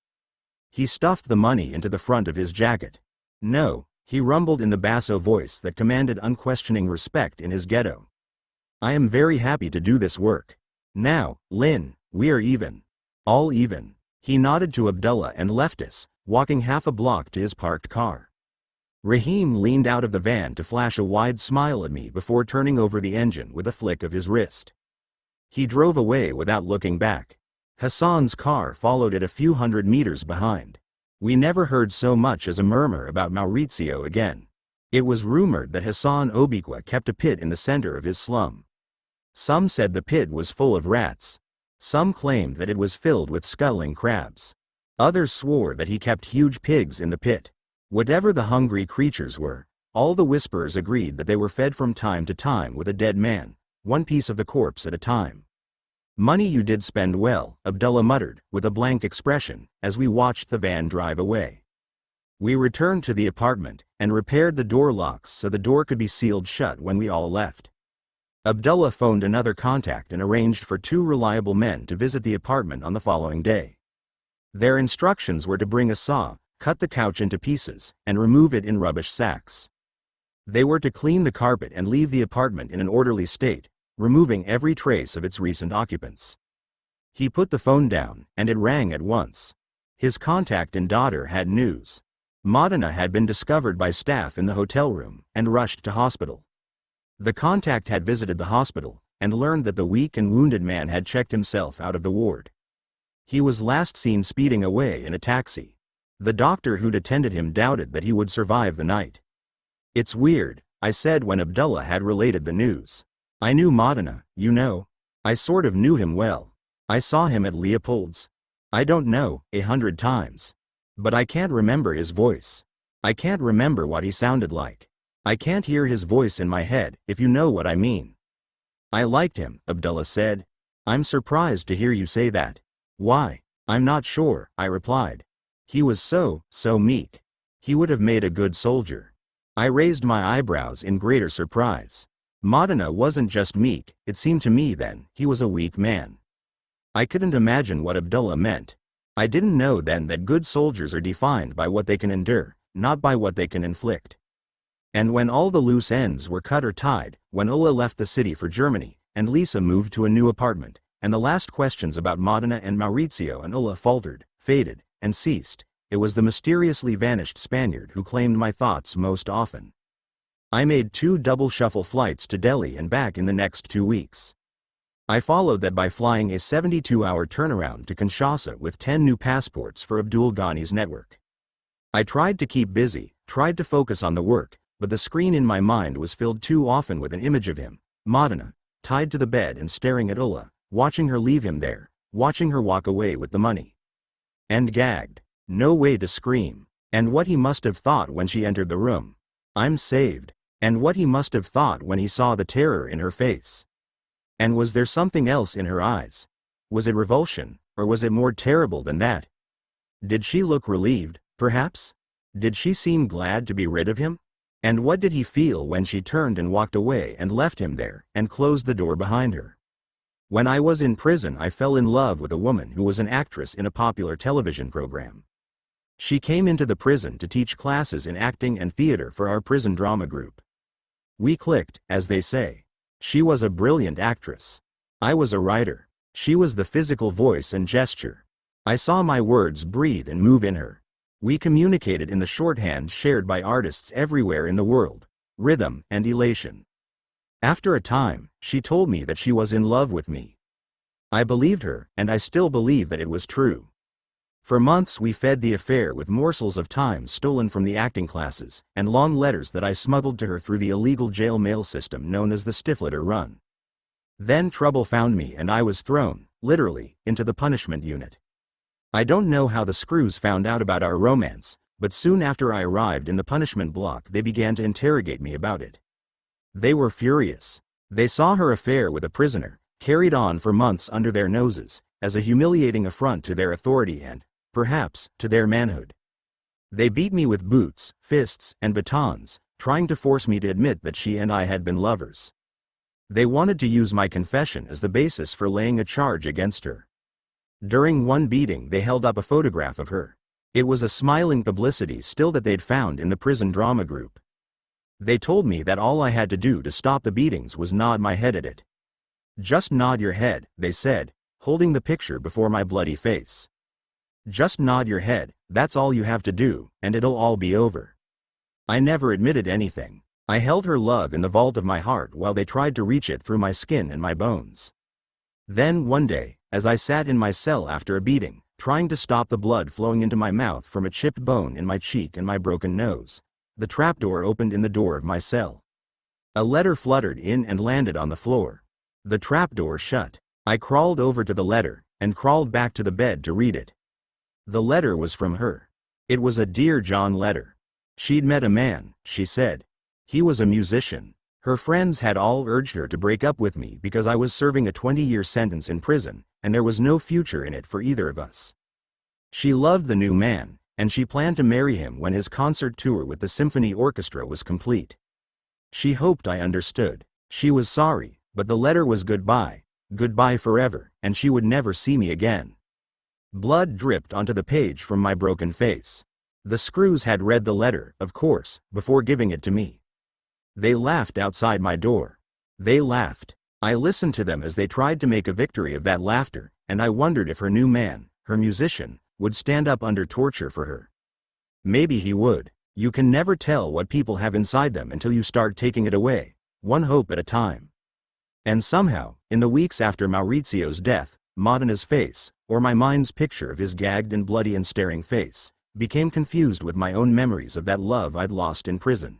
He stuffed the money into the front of his jacket. No, he rumbled in the basso voice that commanded unquestioning respect in his ghetto. I am very happy to do this work. Now, Lynn, we are even. All even. He nodded to Abdullah and left us, walking half a block to his parked car. Rahim leaned out of the van to flash a wide smile at me before turning over the engine with a flick of his wrist. He drove away without looking back. Hassan's car followed it a few hundred meters behind. We never heard so much as a murmur about Maurizio again. It was rumored that Hassan Obiqua kept a pit in the center of his slum. Some said the pit was full of rats. Some claimed that it was filled with scuttling crabs. Others swore that he kept huge pigs in the pit. Whatever the hungry creatures were, all the whisperers agreed that they were fed from time to time with a dead man, one piece of the corpse at a time. Money you did spend well, Abdullah muttered, with a blank expression, as we watched the van drive away. We returned to the apartment, and repaired the door locks so the door could be sealed shut when we all left. Abdullah phoned another contact and arranged for 2 reliable men to visit the apartment on the following day. Their instructions were to bring a saw, cut the couch into pieces, and remove it in rubbish sacks. They were to clean the carpet and leave the apartment in an orderly state, removing every trace of its recent occupants. He put the phone down, and it rang at once. His contact in Dadar had news. Madana had been discovered by staff in the hotel room, and rushed to hospital. The contact had visited the hospital, and learned that the weak and wounded man had checked himself out of the ward. He was last seen speeding away in a taxi. The doctor who'd attended him doubted that he would survive the night. It's weird, I said when Abdullah had related the news. I knew Madana, you know. I sort of knew him well. I saw him at Leopold's. I don't know, 100 times. But I can't remember his voice. I can't remember what he sounded like. I can't hear his voice in my head, if you know what I mean. I liked him, Abdullah said. I'm surprised to hear you say that. Why? I'm not sure, I replied. He was so meek. He would have made a good soldier. I raised my eyebrows in greater surprise. Madana wasn't just meek, it seemed to me then, he was a weak man. I couldn't imagine what Abdullah meant. I didn't know then that good soldiers are defined by what they can endure, not by what they can inflict. And when all the loose ends were cut or tied, when Ulla left the city for Germany, and Lisa moved to a new apartment, and the last questions about Madana and Maurizio and Ulla faltered, faded, and ceased, it was the mysteriously vanished Spaniard who claimed my thoughts most often. I made 2 double shuffle flights to Delhi and back in the next 2 weeks. I followed that by flying a 72-hour turnaround to Kinshasa with 10 new passports for Abdul Ghani's network. I tried to keep busy, tried to focus on the work, but the screen in my mind was filled too often with an image of him, Madana, tied to the bed and staring at Ulla, watching her leave him there, watching her walk away with the money. And gagged. No way to scream. And what he must have thought when she entered the room. I'm saved. And what he must have thought when he saw the terror in her face. And was there something else in her eyes? Was it revulsion, or was it more terrible than that? Did she look relieved, perhaps? Did she seem glad to be rid of him? And what did he feel when she turned and walked away and left him there, and closed the door behind her? When I was in prison, I fell in love with a woman who was an actress in a popular television program. She came into the prison to teach classes in acting and theater for our prison drama group. We clicked, as they say. She was a brilliant actress. I was a writer. She was the physical voice and gesture. I saw my words breathe and move in her. We communicated in the shorthand shared by artists everywhere in the world, rhythm and elation. After a time, she told me that she was in love with me. I believed her, and I still believe that it was true. For months we fed the affair with morsels of time stolen from the acting classes, and long letters that I smuggled to her through the illegal jail mail system known as the Stifleter Run. Then trouble found me and I was thrown, literally, into the punishment unit. I don't know how the screws found out about our romance, but soon after I arrived in the punishment block they began to interrogate me about it. They were furious. They saw her affair with a prisoner, carried on for months under their noses, as a humiliating affront to their authority and, perhaps, to their manhood. They beat me with boots, fists, and batons, trying to force me to admit that she and I had been lovers. They wanted to use my confession as the basis for laying a charge against her. During one beating they held up a photograph of her. It was a smiling publicity still that they'd found in the prison drama group. They told me that all I had to do to stop the beatings was nod my head at it. Just nod your head, they said, holding the picture before my bloody face. Just nod your head, that's all you have to do, and it'll all be over. I never admitted anything. I held her love in the vault of my heart while they tried to reach it through my skin and my bones. Then one day, as I sat in my cell after a beating, trying to stop the blood flowing into my mouth from a chipped bone in my cheek and my broken nose, the trapdoor opened in the door of my cell. A letter fluttered in and landed on the floor. The trapdoor shut. I crawled over to the letter, and crawled back to the bed to read it. The letter was from her. It was a Dear John letter. She'd met a man, she said. He was a musician. Her friends had all urged her to break up with me because I was serving a 20-year sentence in prison, and there was no future in it for either of us. She loved the new man, and she planned to marry him when his concert tour with the symphony orchestra was complete. She hoped I understood. She was sorry, but the letter was goodbye forever, and she would never see me again. Blood dripped onto the page from my broken face. The screws had read the letter, of course, before giving it to me. They laughed outside my door. They laughed. I listened to them as they tried to make a victory of that laughter, and I wondered if her new man, her musician, would stand up under torture for her. Maybe he would. You can never tell what people have inside them until you start taking it away, one hope at a time. And somehow, in the weeks after Maurizio's death, Modana's face, or my mind's picture of his gagged and bloody and staring face, became confused with my own memories of that love I'd lost in prison.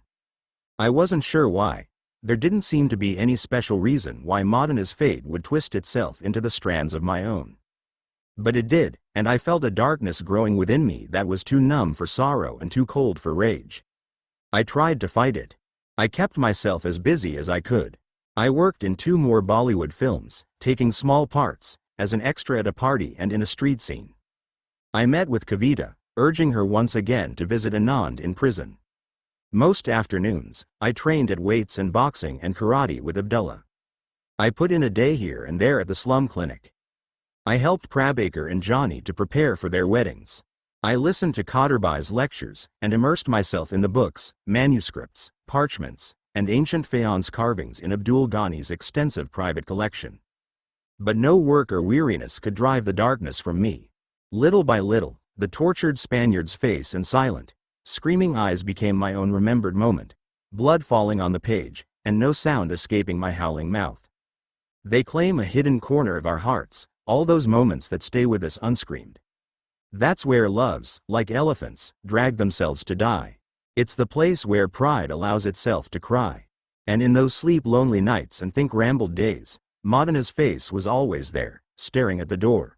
I wasn't sure why. There didn't seem to be any special reason why Modana's fate would twist itself into the strands of my own. But it did, and I felt a darkness growing within me that was too numb for sorrow and too cold for rage. I tried to fight it. I kept myself as busy as I could. I worked in 2 more Bollywood films, taking small parts, as an extra at a party and in a street scene. I met with Kavita, urging her once again to visit Anand in prison. Most afternoons, I trained at weights and boxing and karate with Abdullah. I put in a day here and there at the slum clinic. I helped Prabhakar and Johnny to prepare for their weddings. I listened to Khaderbai's lectures and immersed myself in the books, manuscripts, parchments, and ancient faience carvings in Abdul Ghani's extensive private collection. But no work or weariness could drive the darkness from me. Little by little, the tortured Spaniard's face and silent, screaming eyes became my own remembered moment, blood falling on the page, and no sound escaping my howling mouth. They claim a hidden corner of our hearts, all those moments that stay with us unscreamed. That's where loves, like elephants, drag themselves to die. It's the place where pride allows itself to cry. And in those sleep-lonely nights and think-rambled days, Modana's face was always there, staring at the door.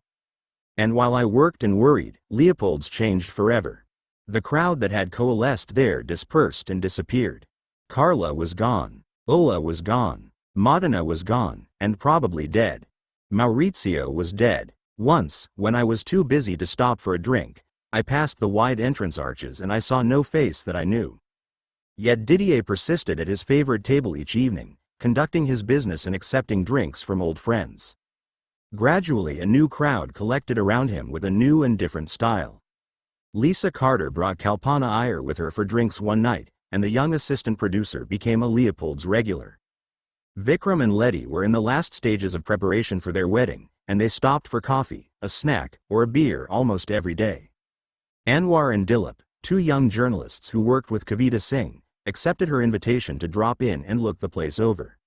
And while I worked and worried, Leopold's changed forever. The crowd that had coalesced there dispersed and disappeared. Carla was gone. Ulla was gone. Modena was gone, and probably dead. Maurizio was dead. Once, when I was too busy to stop for a drink, I passed the wide entrance arches and I saw no face that I knew. Yet Didier persisted at his favorite table each evening, conducting his business and accepting drinks from old friends. Gradually a new crowd collected around him with a new and different style. Lisa Carter brought Kalpana Iyer with her for drinks one night, and the young assistant producer became a Leopold's regular. Vikram and Letty were in the last stages of preparation for their wedding, and they stopped for coffee, a snack, or a beer almost every day. Anwar and Dilip, two young journalists who worked with Kavita Singh, accepted her invitation to drop in and look the place over.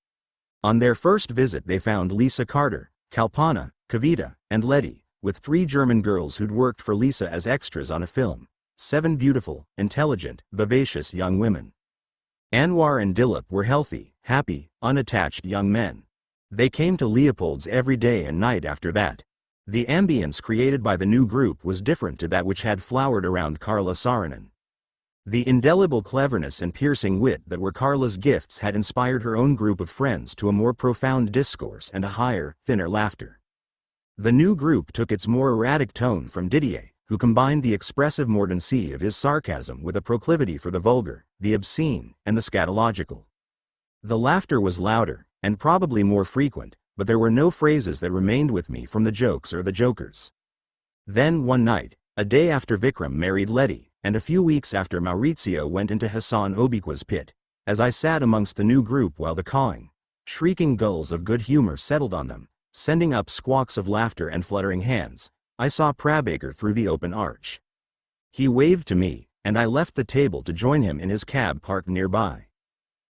On their first visit they found Lisa Carter, Kalpana, Kavita, and Letty, with 3 German girls who'd worked for Lisa as extras on a film, 7 beautiful, intelligent, vivacious young women. Anwar and Dilip were healthy, happy, unattached young men. They came to Leopold's every day and night after that. The ambience created by the new group was different to that which had flowered around Carla Saarinen. The indelible cleverness and piercing wit that were Carla's gifts had inspired her own group of friends to a more profound discourse and a higher, thinner laughter. The new group took its more erratic tone from Didier, who combined the expressive mordancy of his sarcasm with a proclivity for the vulgar, the obscene, and the scatological. The laughter was louder, and probably more frequent, but there were no phrases that remained with me from the jokes or the jokers. Then one night, a day after Vikram married Letty, and a few weeks after Maurizio went into Hassan Obiqua's pit, as I sat amongst the new group while the cawing, shrieking gulls of good humor settled on them, sending up squawks of laughter and fluttering hands, I saw Prabaker through the open arch. He waved to me, and I left the table to join him in his cab parked nearby.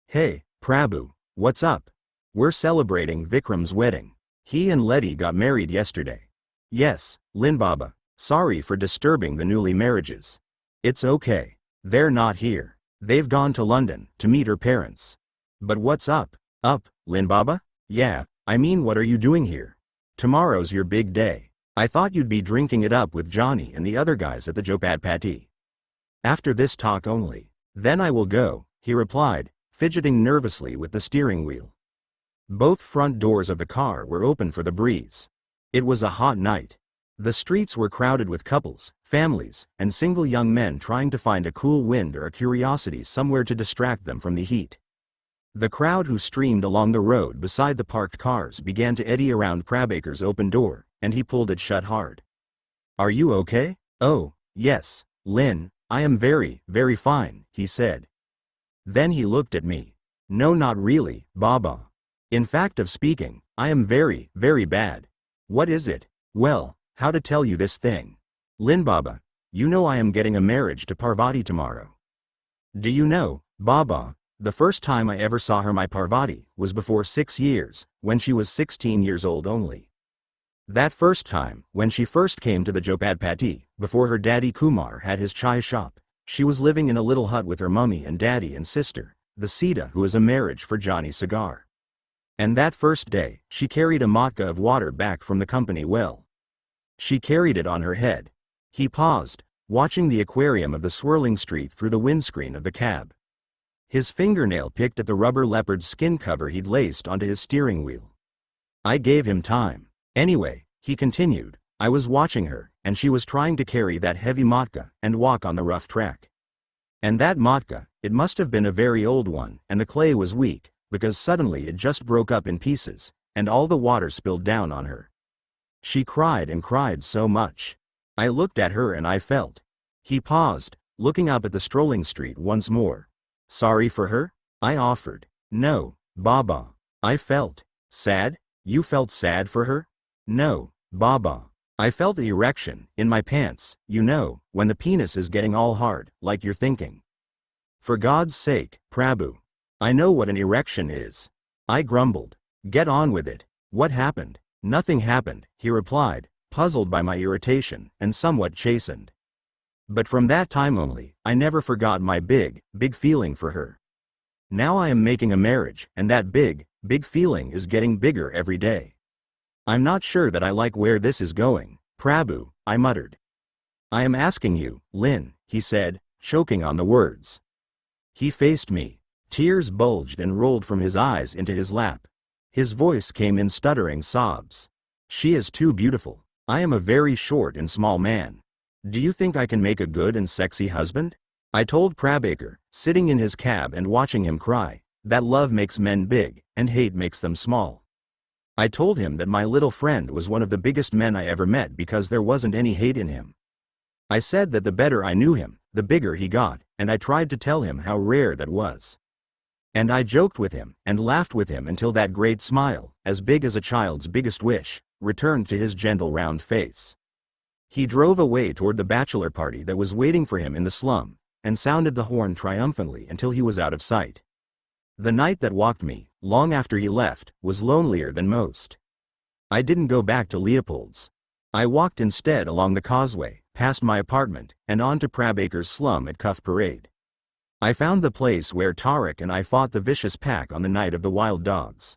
"Hey, Prabhu, what's up? We're celebrating Vikram's wedding. He and Letty got married yesterday." "Yes, Linbaba. Sorry for disturbing the newly marriages." "It's okay. They're not here. They've gone to London to meet her parents." "But what's up?" "Up, Linbaba? Yeah, I mean what are you doing here? Tomorrow's your big day. I thought you'd be drinking it up with Johnny and the other guys at the Jopatpati." "After this talk only. Then I will go," he replied, fidgeting nervously with the steering wheel. Both front doors of the car were open for the breeze. It was a hot night. The streets were crowded with couples, families, and single young men trying to find a cool wind or a curiosity somewhere to distract them from the heat. The crowd who streamed along the road beside the parked cars began to eddy around Prabaker's open door, and he pulled it shut hard. "Are you okay?" "Oh, yes, Lynn, I am very, very fine," he said. Then he looked at me. "No, not really, Baba. In fact of speaking, I am very, very bad." "What is it?" "Well, how to tell you this thing. Lin Baba, you know I am getting a marriage to Parvati tomorrow." "Do you know, Baba, the first time I ever saw her, my Parvati, was before 6 years, when she was 16 years old only. That first time, when she first came to the Jopatpati, before her daddy Kumar had his chai shop, she was living in a little hut with her mummy and daddy and sister, the Sita, who is a marriage for Johnny Cigar. And that first day, she carried a matka of water back from the company well. She carried it on her head." He paused, watching the aquarium of the swirling street through the windscreen of the cab. His fingernail picked at the rubber leopard skin cover he'd laced onto his steering wheel. I gave him time. "Anyway," he continued, "I was watching her, and she was trying to carry that heavy matka and walk on the rough track. And that matka, it must have been a very old one, and the clay was weak, because suddenly it just broke up in pieces, and all the water spilled down on her. She cried and cried so much. I looked at her and I felt." He paused, looking up at the strolling street once more. "Sorry for her?" I offered. "No, Baba. I felt sad." "You felt sad for her?" "No, Baba. I felt the erection, in my pants, you know, when the penis is getting all hard, like you're thinking. For God's sake, Prabhu. I know what an erection is. I grumbled. Get on with it. What happened? Nothing happened, he replied, puzzled by my irritation, and somewhat chastened. But from that time only, I never forgot my big feeling for her. Now I am making a marriage, and that big feeling is getting bigger every day. I'm not sure that I like where this is going, Prabhu, I muttered. I am asking you, Lynn, he said, choking on the words. He faced me. Tears bulged and rolled from his eyes into his lap. His voice came in stuttering sobs. She is too beautiful. I am a very short and small man. Do you think I can make a good and sexy husband? I told Prabhakar, sitting in his cab and watching him cry, that love makes men big, and hate makes them small. I told him that my little friend was one of the biggest men I ever met because there wasn't any hate in him. I said that the better I knew him, the bigger he got, and I tried to tell him how rare that was. And I joked with him, and laughed with him until that great smile, as big as a child's biggest wish, returned to his gentle round face. He drove away toward the bachelor party that was waiting for him in the slum, and sounded the horn triumphantly until he was out of sight. The night that walked me, long after he left, was lonelier than most. I didn't go back to Leopold's. I walked instead along the causeway, past my apartment, and on to Prabhakar's slum at Cuff Parade. I found the place where Tariq and I fought the vicious pack on the night of the wild dogs.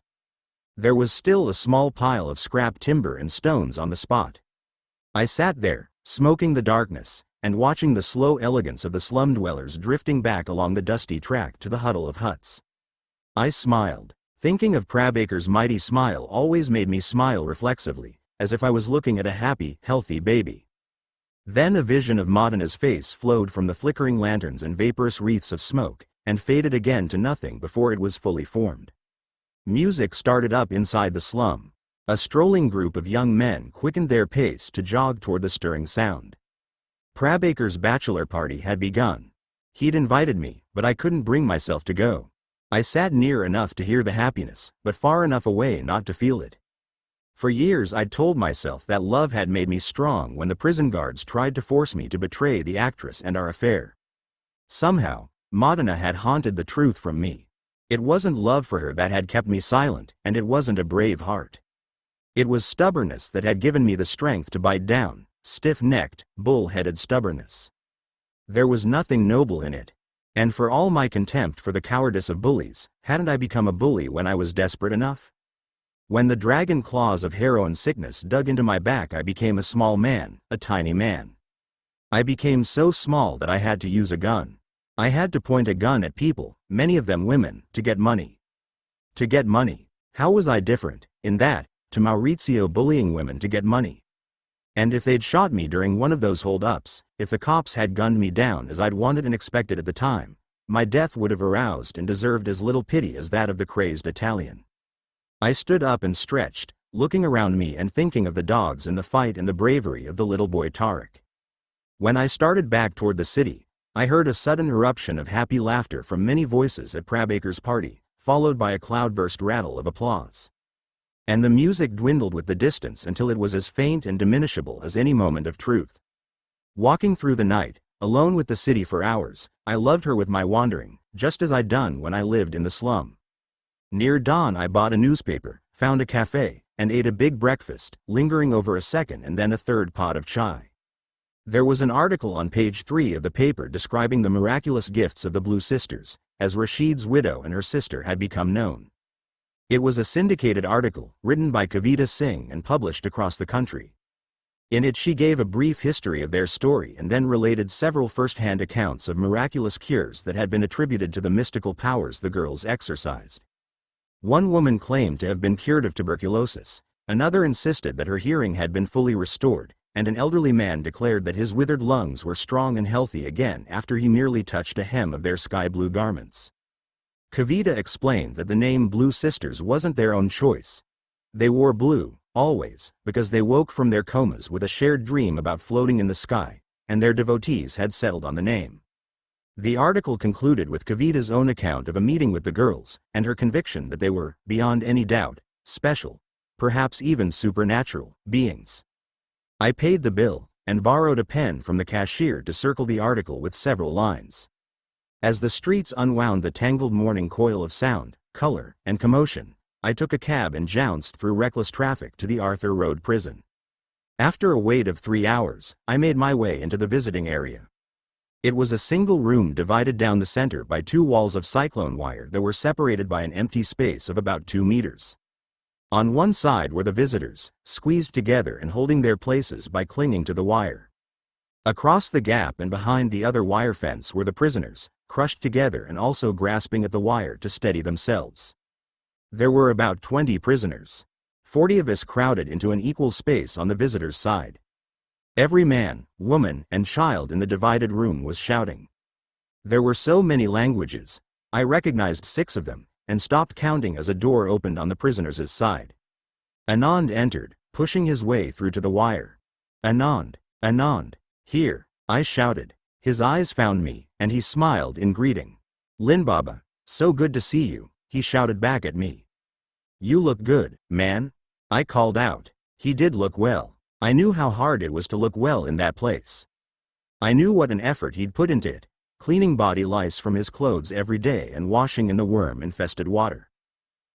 There was still a small pile of scrap timber and stones on the spot. I sat there, smoking the darkness, and watching the slow elegance of the slum dwellers drifting back along the dusty track to the huddle of huts. I smiled. Thinking of Prabhakar's mighty smile always made me smile reflexively, as if I was looking at a happy, healthy baby. Then a vision of Madana's face flowed from the flickering lanterns and vaporous wreaths of smoke, and faded again to nothing before it was fully formed. Music started up inside the slum. A strolling group of young men quickened their pace to jog toward the stirring sound. Prabhakar's bachelor party had begun. He'd invited me, but I couldn't bring myself to go. I sat near enough to hear the happiness, but far enough away not to feel it. For years I'd told myself that love had made me strong when the prison guards tried to force me to betray the actress and our affair. Somehow, Madana had haunted the truth from me. It wasn't love for her that had kept me silent, and it wasn't a brave heart. It was stubbornness that had given me the strength to bite down, stiff-necked, bull-headed stubbornness. There was nothing noble in it. And for all my contempt for the cowardice of bullies, hadn't I become a bully when I was desperate enough? When the dragon claws of heroin sickness dug into my back, I became a small man, a tiny man. I became so small that I had to use a gun. I had to point a gun at people, many of them women, to get money. To get money. How was I different, in that, to Maurizio bullying women to get money? And if they'd shot me during one of those hold-ups, if the cops had gunned me down as I'd wanted and expected at the time, my death would have aroused and deserved as little pity as that of the crazed Italian. I stood up and stretched, looking around me and thinking of the dogs and the fight and the bravery of the little boy Tariq. When I started back toward the city, I heard a sudden eruption of happy laughter from many voices at Prabhakar's party, followed by a cloudburst rattle of applause. And the music dwindled with the distance until it was as faint and diminishable as any moment of truth. Walking through the night, alone with the city for hours, I loved her with my wandering, just as I'd done when I lived in the slum. Near dawn I bought a newspaper, found a cafe, and ate a big breakfast, lingering over a second and then a third pot of chai. There was an article on page 3 of the paper describing the miraculous gifts of the Blue Sisters, as Rashid's widow and her sister had become known. It was a syndicated article, written by Kavita Singh and published across the country. In it she gave a brief history of their story and then related several first-hand accounts of miraculous cures that had been attributed to the mystical powers the girls exercised. One woman claimed to have been cured of tuberculosis, another insisted that her hearing had been fully restored, and an elderly man declared that his withered lungs were strong and healthy again after he merely touched a hem of their sky-blue garments. Kavita explained that the name Blue Sisters wasn't their own choice. They wore blue, always, because they woke from their comas with a shared dream about floating in the sky, and their devotees had settled on the name. The article concluded with Kavita's own account of a meeting with the girls, and her conviction that they were, beyond any doubt, special, perhaps even supernatural, beings. I paid the bill, and borrowed a pen from the cashier to circle the article with several lines. As the streets unwound the tangled morning coil of sound, color, and commotion, I took a cab and jounced through reckless traffic to the Arthur Road prison. After a wait of 3 hours, I made my way into the visiting area. It was a single room divided down the center by 2 walls of cyclone wire that were separated by an empty space of about 2 meters. On one side were the visitors, squeezed together and holding their places by clinging to the wire. Across the gap and behind the other wire fence were the prisoners, crushed together and also grasping at the wire to steady themselves. There were about 20 prisoners. 40 of us crowded into an equal space on the visitors' side. Every man, woman, and child in the divided room was shouting. There were so many languages, I recognized 6 of them, and stopped counting as a door opened on the prisoners' side. Anand entered, pushing his way through to the wire. "Anand, Anand, here," I shouted. His eyes found me, and he smiled in greeting. "Lin Baba, so good to see you," he shouted back at me. "You look good, man," I called out. He did look well. I knew how hard it was to look well in that place. I knew what an effort he'd put into it, cleaning body lice from his clothes every day and washing in the worm-infested water.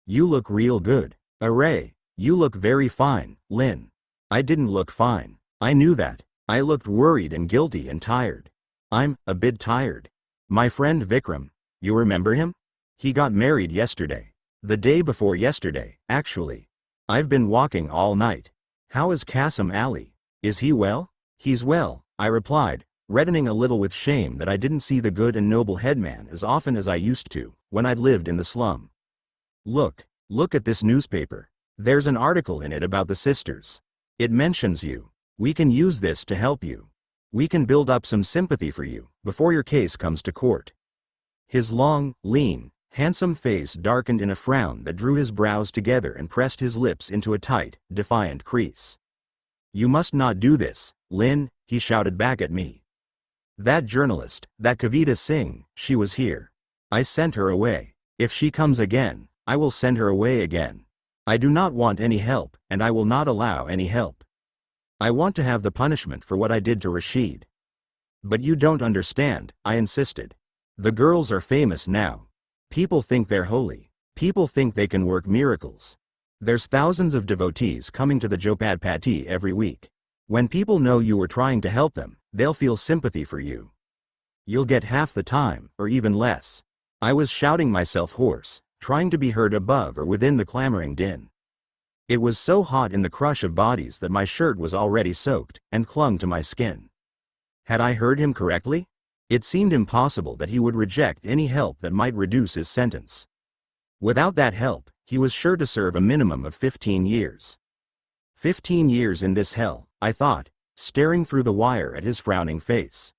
"You look real good, Array. You look very fine, Lin." I didn't look fine. I knew that. I looked worried and guilty and tired. "I'm a bit tired. My friend Vikram, you remember him? He got married yesterday. The day before yesterday, actually. I've been walking all night. How is Qasim Ali? Is he well?" "He's well," I replied, reddening a little with shame that I didn't see the good and noble headman as often as I used to, when I'd lived in the slum. Look at this newspaper. There's an article in it about the sisters. It mentions you. We can use this to help you. We can build up some sympathy for you, before your case comes to court." His long, lean, handsome face darkened in a frown that drew his brows together and pressed his lips into a tight, defiant crease. "You must not do this, Lin," he shouted back at me. "That journalist, that Kavita Singh, she was here. I sent her away. If she comes again, I will send her away again. I do not want any help, and I will not allow any help. I want to have the punishment for what I did to Rashid." "But you don't understand," I insisted. "The girls are famous now. People think they're holy. People think they can work miracles. There's thousands of devotees coming to the Jopatpati every week. When people know you were trying to help them, they'll feel sympathy for you. You'll get half the time, or even less." I was shouting myself hoarse, trying to be heard above or within the clamoring din. It was so hot in the crush of bodies that my shirt was already soaked, and clung to my skin. Had I heard him correctly? It seemed impossible that he would reject any help that might reduce his sentence. Without that help, he was sure to serve a minimum of 15 years. 15 years in this hell, I thought, staring through the wire at his frowning face.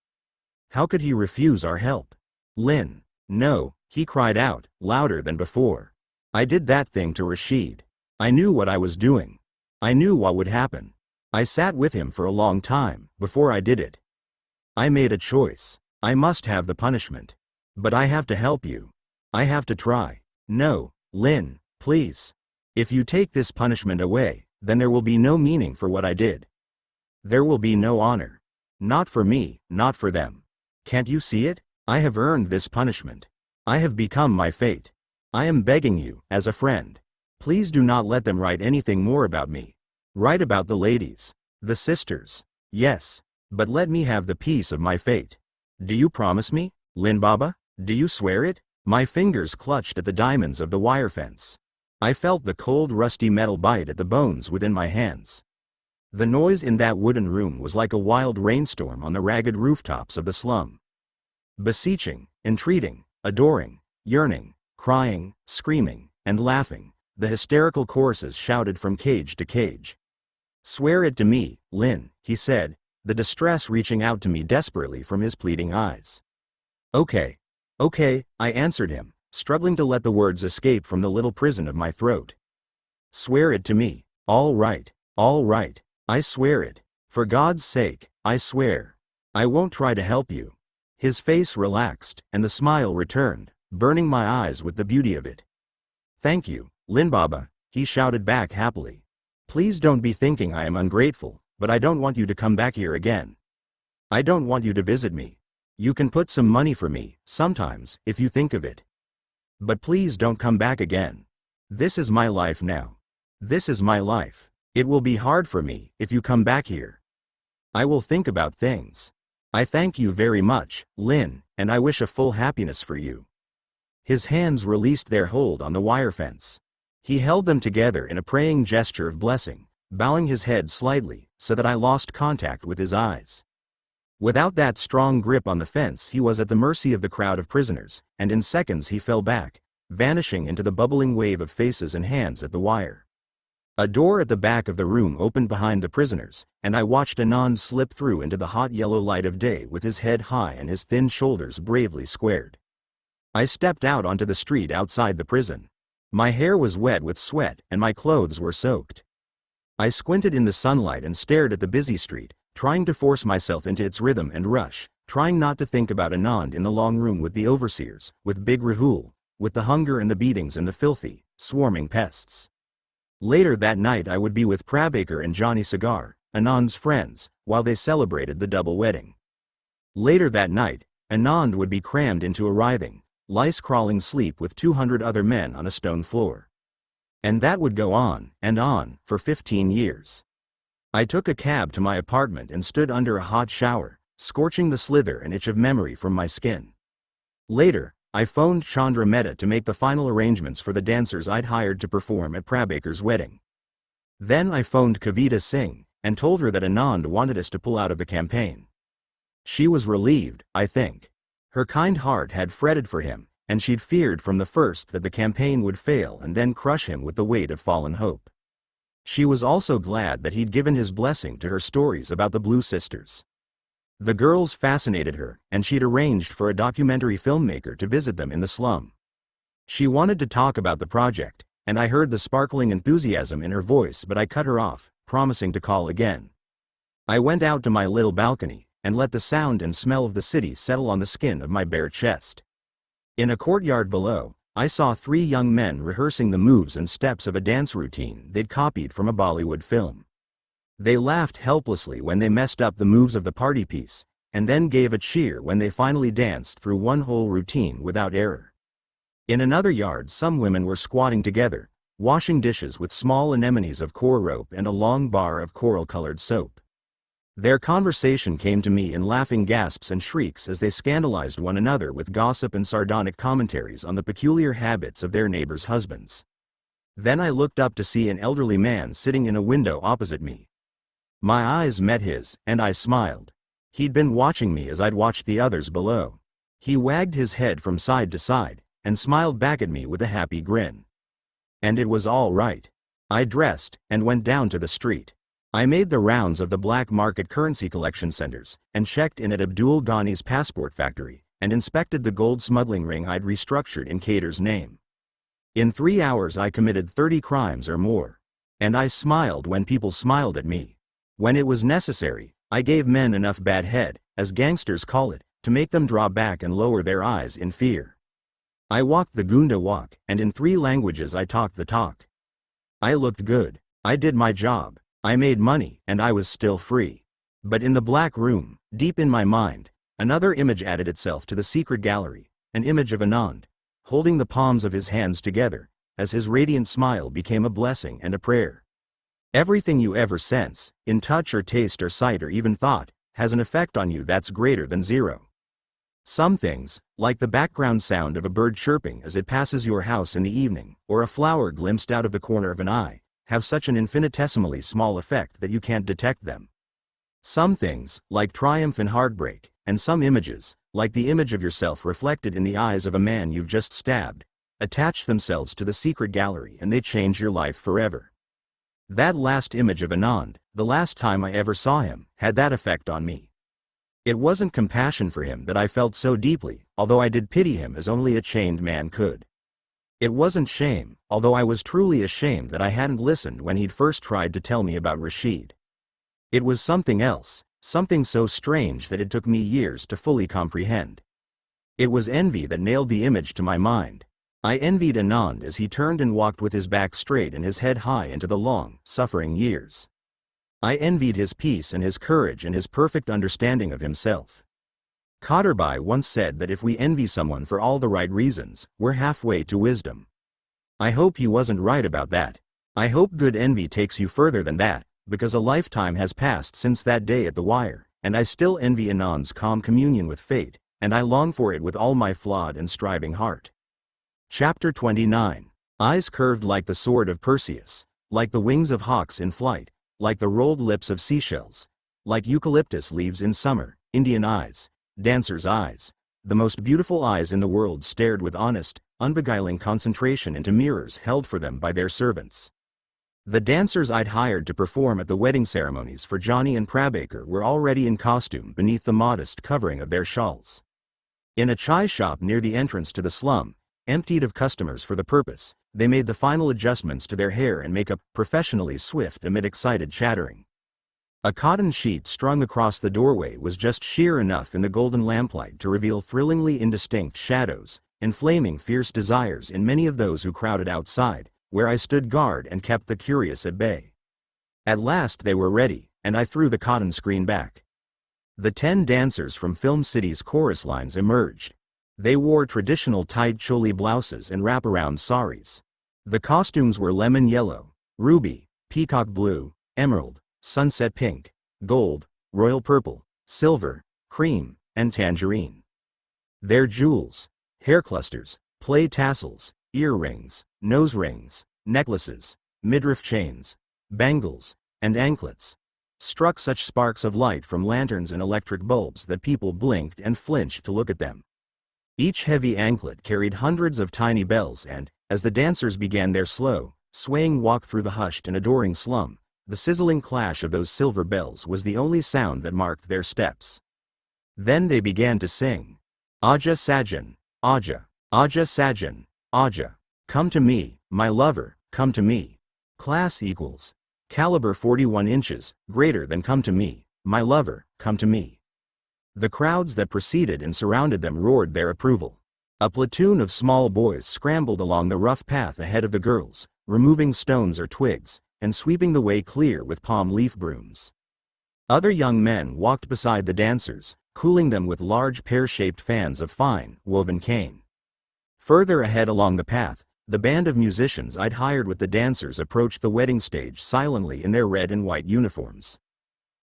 How could he refuse our help? "Lin, no," he cried out, louder than before. "I did that thing to Rashid. I knew what I was doing. I knew what would happen. I sat with him for a long time, before I did it. I made a choice. I must have the punishment. But I have to help you. I have to try. No, Lin, please. If you take this punishment away, then there will be no meaning for what I did. There will be no honor. Not for me, not for them. Can't you see it? I have earned this punishment. I have become my fate. I am begging you, as a friend. Please do not let them write anything more about me. Write about the ladies. The sisters. Yes. But let me have the peace of my fate. Do you promise me, Lin Baba? Do you swear it?" My fingers clutched at the diamonds of the wire fence. I felt the cold rusty metal bite at the bones within my hands. The noise in that wooden room was like a wild rainstorm on the ragged rooftops of the slum. Beseeching, entreating, adoring, yearning, crying, screaming, and laughing, the hysterical choruses shouted from cage to cage. "Swear it to me, Lin," he said, the distress reaching out to me desperately from his pleading eyes. Okay, I answered him, struggling to let the words escape from the little prison of my throat. "Swear it to me. All right, I swear it. For God's sake, I swear. I won't try to help you." His face relaxed, and the smile returned, burning my eyes with the beauty of it. "Thank you, Lin Baba," he shouted back happily. "Please don't be thinking I am ungrateful, but I don't want you to come back here again. I don't want you to visit me. You can put some money for me, sometimes, if you think of it. But please don't come back again. This is my life now. This is my life. It will be hard for me if you come back here. I will think about things. I thank you very much, Lin, and I wish a full happiness for you." His hands released their hold on the wire fence. He held them together in a praying gesture of blessing, bowing his head slightly, so that I lost contact with his eyes. Without that strong grip on the fence, he was at the mercy of the crowd of prisoners, and in seconds he fell back, vanishing into the bubbling wave of faces and hands at the wire. A door at the back of the room opened behind the prisoners, and I watched Anand slip through into the hot yellow light of day with his head high and his thin shoulders bravely squared. I stepped out onto the street outside the prison. My hair was wet with sweat and my clothes were soaked. I squinted in the sunlight and stared at the busy street, trying to force myself into its rhythm and rush, trying not to think about Anand in the long room with the overseers, with Big Rahul, with the hunger and the beatings and the filthy, swarming pests. Later that night I would be with Prabhakar and Johnny Cigar, Anand's friends, while they celebrated the double wedding. Later that night, Anand would be crammed into a writhing, lice-crawling sleep with 200 other men on a stone floor. And that would go on, for 15 years. I took a cab to my apartment and stood under a hot shower, scorching the slither and itch of memory from my skin. Later, I phoned Chandra Mehta to make the final arrangements for the dancers I'd hired to perform at Prabhakar's wedding. Then I phoned Kavita Singh, and told her that Anand wanted us to pull out of the campaign. She was relieved, I think. Her kind heart had fretted for him, and she'd feared from the first that the campaign would fail and then crush him with the weight of fallen hope. She was also glad that he'd given his blessing to her stories about the Blue Sisters. The girls fascinated her, and she'd arranged for a documentary filmmaker to visit them in the slum. She wanted to talk about the project, and I heard the sparkling enthusiasm in her voice, but I cut her off, promising to call again. I went out to my little balcony, and let the sound and smell of the city settle on the skin of my bare chest. In a courtyard below, I saw 3 young men rehearsing the moves and steps of a dance routine they'd copied from a Bollywood film. They laughed helplessly when they messed up the moves of the party piece, and then gave a cheer when they finally danced through one whole routine without error. In another yard, some women were squatting together, washing dishes with small anemones of core rope and a long bar of coral-colored soap. Their conversation came to me in laughing gasps and shrieks as they scandalized one another with gossip and sardonic commentaries on the peculiar habits of their neighbors' husbands. Then I looked up to see an elderly man sitting in a window opposite me. My eyes met his, and I smiled. He'd been watching me as I'd watched the others below. He wagged his head from side to side, and smiled back at me with a happy grin. And it was all right. I dressed, and went down to the street. I made the rounds of the black market currency collection centers, and checked in at Abdul Ghani's passport factory, and inspected the gold smuggling ring I'd restructured in Kader's name. In 3 hours I committed 30 crimes or more. And I smiled when people smiled at me. When it was necessary, I gave men enough bad head, as gangsters call it, to make them draw back and lower their eyes in fear. I walked the Gunda walk, and in 3 languages I talked the talk. I looked good. I did my job. I made money, and I was still free. But in the black room, deep in my mind, another image added itself to the secret gallery, an image of Anand, holding the palms of his hands together, as his radiant smile became a blessing and a prayer. Everything you ever sense, in touch or taste or sight or even thought, has an effect on you that's greater than 0. Some things, like the background sound of a bird chirping as it passes your house in the evening, or a flower glimpsed out of the corner of an eye, have such an infinitesimally small effect that you can't detect them. Some things, like triumph and heartbreak, and some images, like the image of yourself reflected in the eyes of a man you've just stabbed, attach themselves to the secret gallery and they change your life forever. That last image of Anand, the last time I ever saw him, had that effect on me. It wasn't compassion for him that I felt so deeply, although I did pity him as only a chained man could. It wasn't shame, although I was truly ashamed that I hadn't listened when he'd first tried to tell me about Rashid. It was something else, something so strange that it took me years to fully comprehend. It was envy that nailed the image to my mind. I envied Anand as he turned and walked with his back straight and his head high into the long, suffering years. I envied his peace and his courage and his perfect understanding of himself. Kotterbai once said that if we envy someone for all the right reasons, we're halfway to wisdom. I hope he wasn't right about that. I hope good envy takes you further than that, because a lifetime has passed since that day at the wire, and I still envy Anand's calm communion with fate, and I long for it with all my flawed and striving heart. Chapter 29. Eyes curved like the sword of Perseus, like the wings of hawks in flight, like the rolled lips of seashells, like eucalyptus leaves in summer, Indian eyes, dancers' eyes. The most beautiful eyes in the world stared with honest, unbeguiling concentration into mirrors held for them by their servants. The dancers I'd hired to perform at the wedding ceremonies for Johnny and Prabaker were already in costume beneath the modest covering of their shawls. In a chai shop near the entrance to the slum, emptied of customers for the purpose, they made the final adjustments to their hair and makeup professionally swift amid excited chattering. A cotton sheet strung across the doorway was just sheer enough in the golden lamplight to reveal thrillingly indistinct shadows, inflaming fierce desires in many of those who crowded outside, where I stood guard and kept the curious at bay. At last they were ready, and I threw the cotton screen back. The 10 dancers from Film City's chorus lines emerged. They wore traditional tight choli blouses and wraparound saris. The costumes were lemon yellow, ruby, peacock blue, emerald, sunset pink, gold, royal purple, silver, cream, and tangerine. Their jewels, hair clusters, play tassels, earrings, nose rings, necklaces, midriff chains, bangles, and anklets, struck such sparks of light from lanterns and electric bulbs that people blinked and flinched to look at them. Each heavy anklet carried hundreds of tiny bells and, as the dancers began their slow, swaying walk through the hushed and adoring slum, the sizzling clash of those silver bells was the only sound that marked their steps. Then they began to sing. Aja Sajan, Aja, Aja Sajan, Aja. Come to me, my lover, come to me. Class equals. Caliber 41 inches, greater than come to me, my lover, come to me. The crowds that preceded and surrounded them roared their approval. A platoon of small boys scrambled along the rough path ahead of the girls, removing stones or twigs, and sweeping the way clear with palm leaf brooms. Other young men walked beside the dancers, cooling them with large pear-shaped fans of fine, woven cane. Further ahead along the path, the band of musicians I'd hired with the dancers approached the wedding stage silently in their red and white uniforms.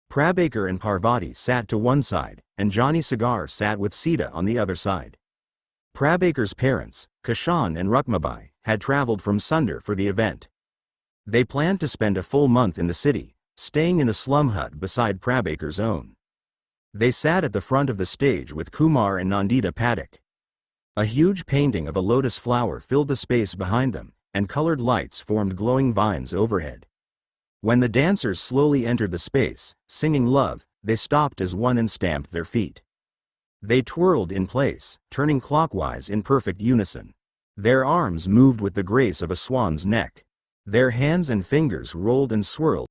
Prabaker and Parvati sat to one side, and Johnny Cigar sat with Sita on the other side. Prabaker's parents, Kashan and Rukmabai, had traveled from Sundar for the event. They planned to spend a full month in the city, staying in a slum hut beside Prabaker's own. They sat at the front of the stage with Kumar and Nandita Pathak. A huge painting of a lotus flower filled the space behind them, and colored lights formed glowing vines overhead. When the dancers slowly entered the space, singing love, they stopped as one and stamped their feet. They twirled in place, turning clockwise in perfect unison. Their arms moved with the grace of a swan's neck. Their hands and fingers rolled and swirled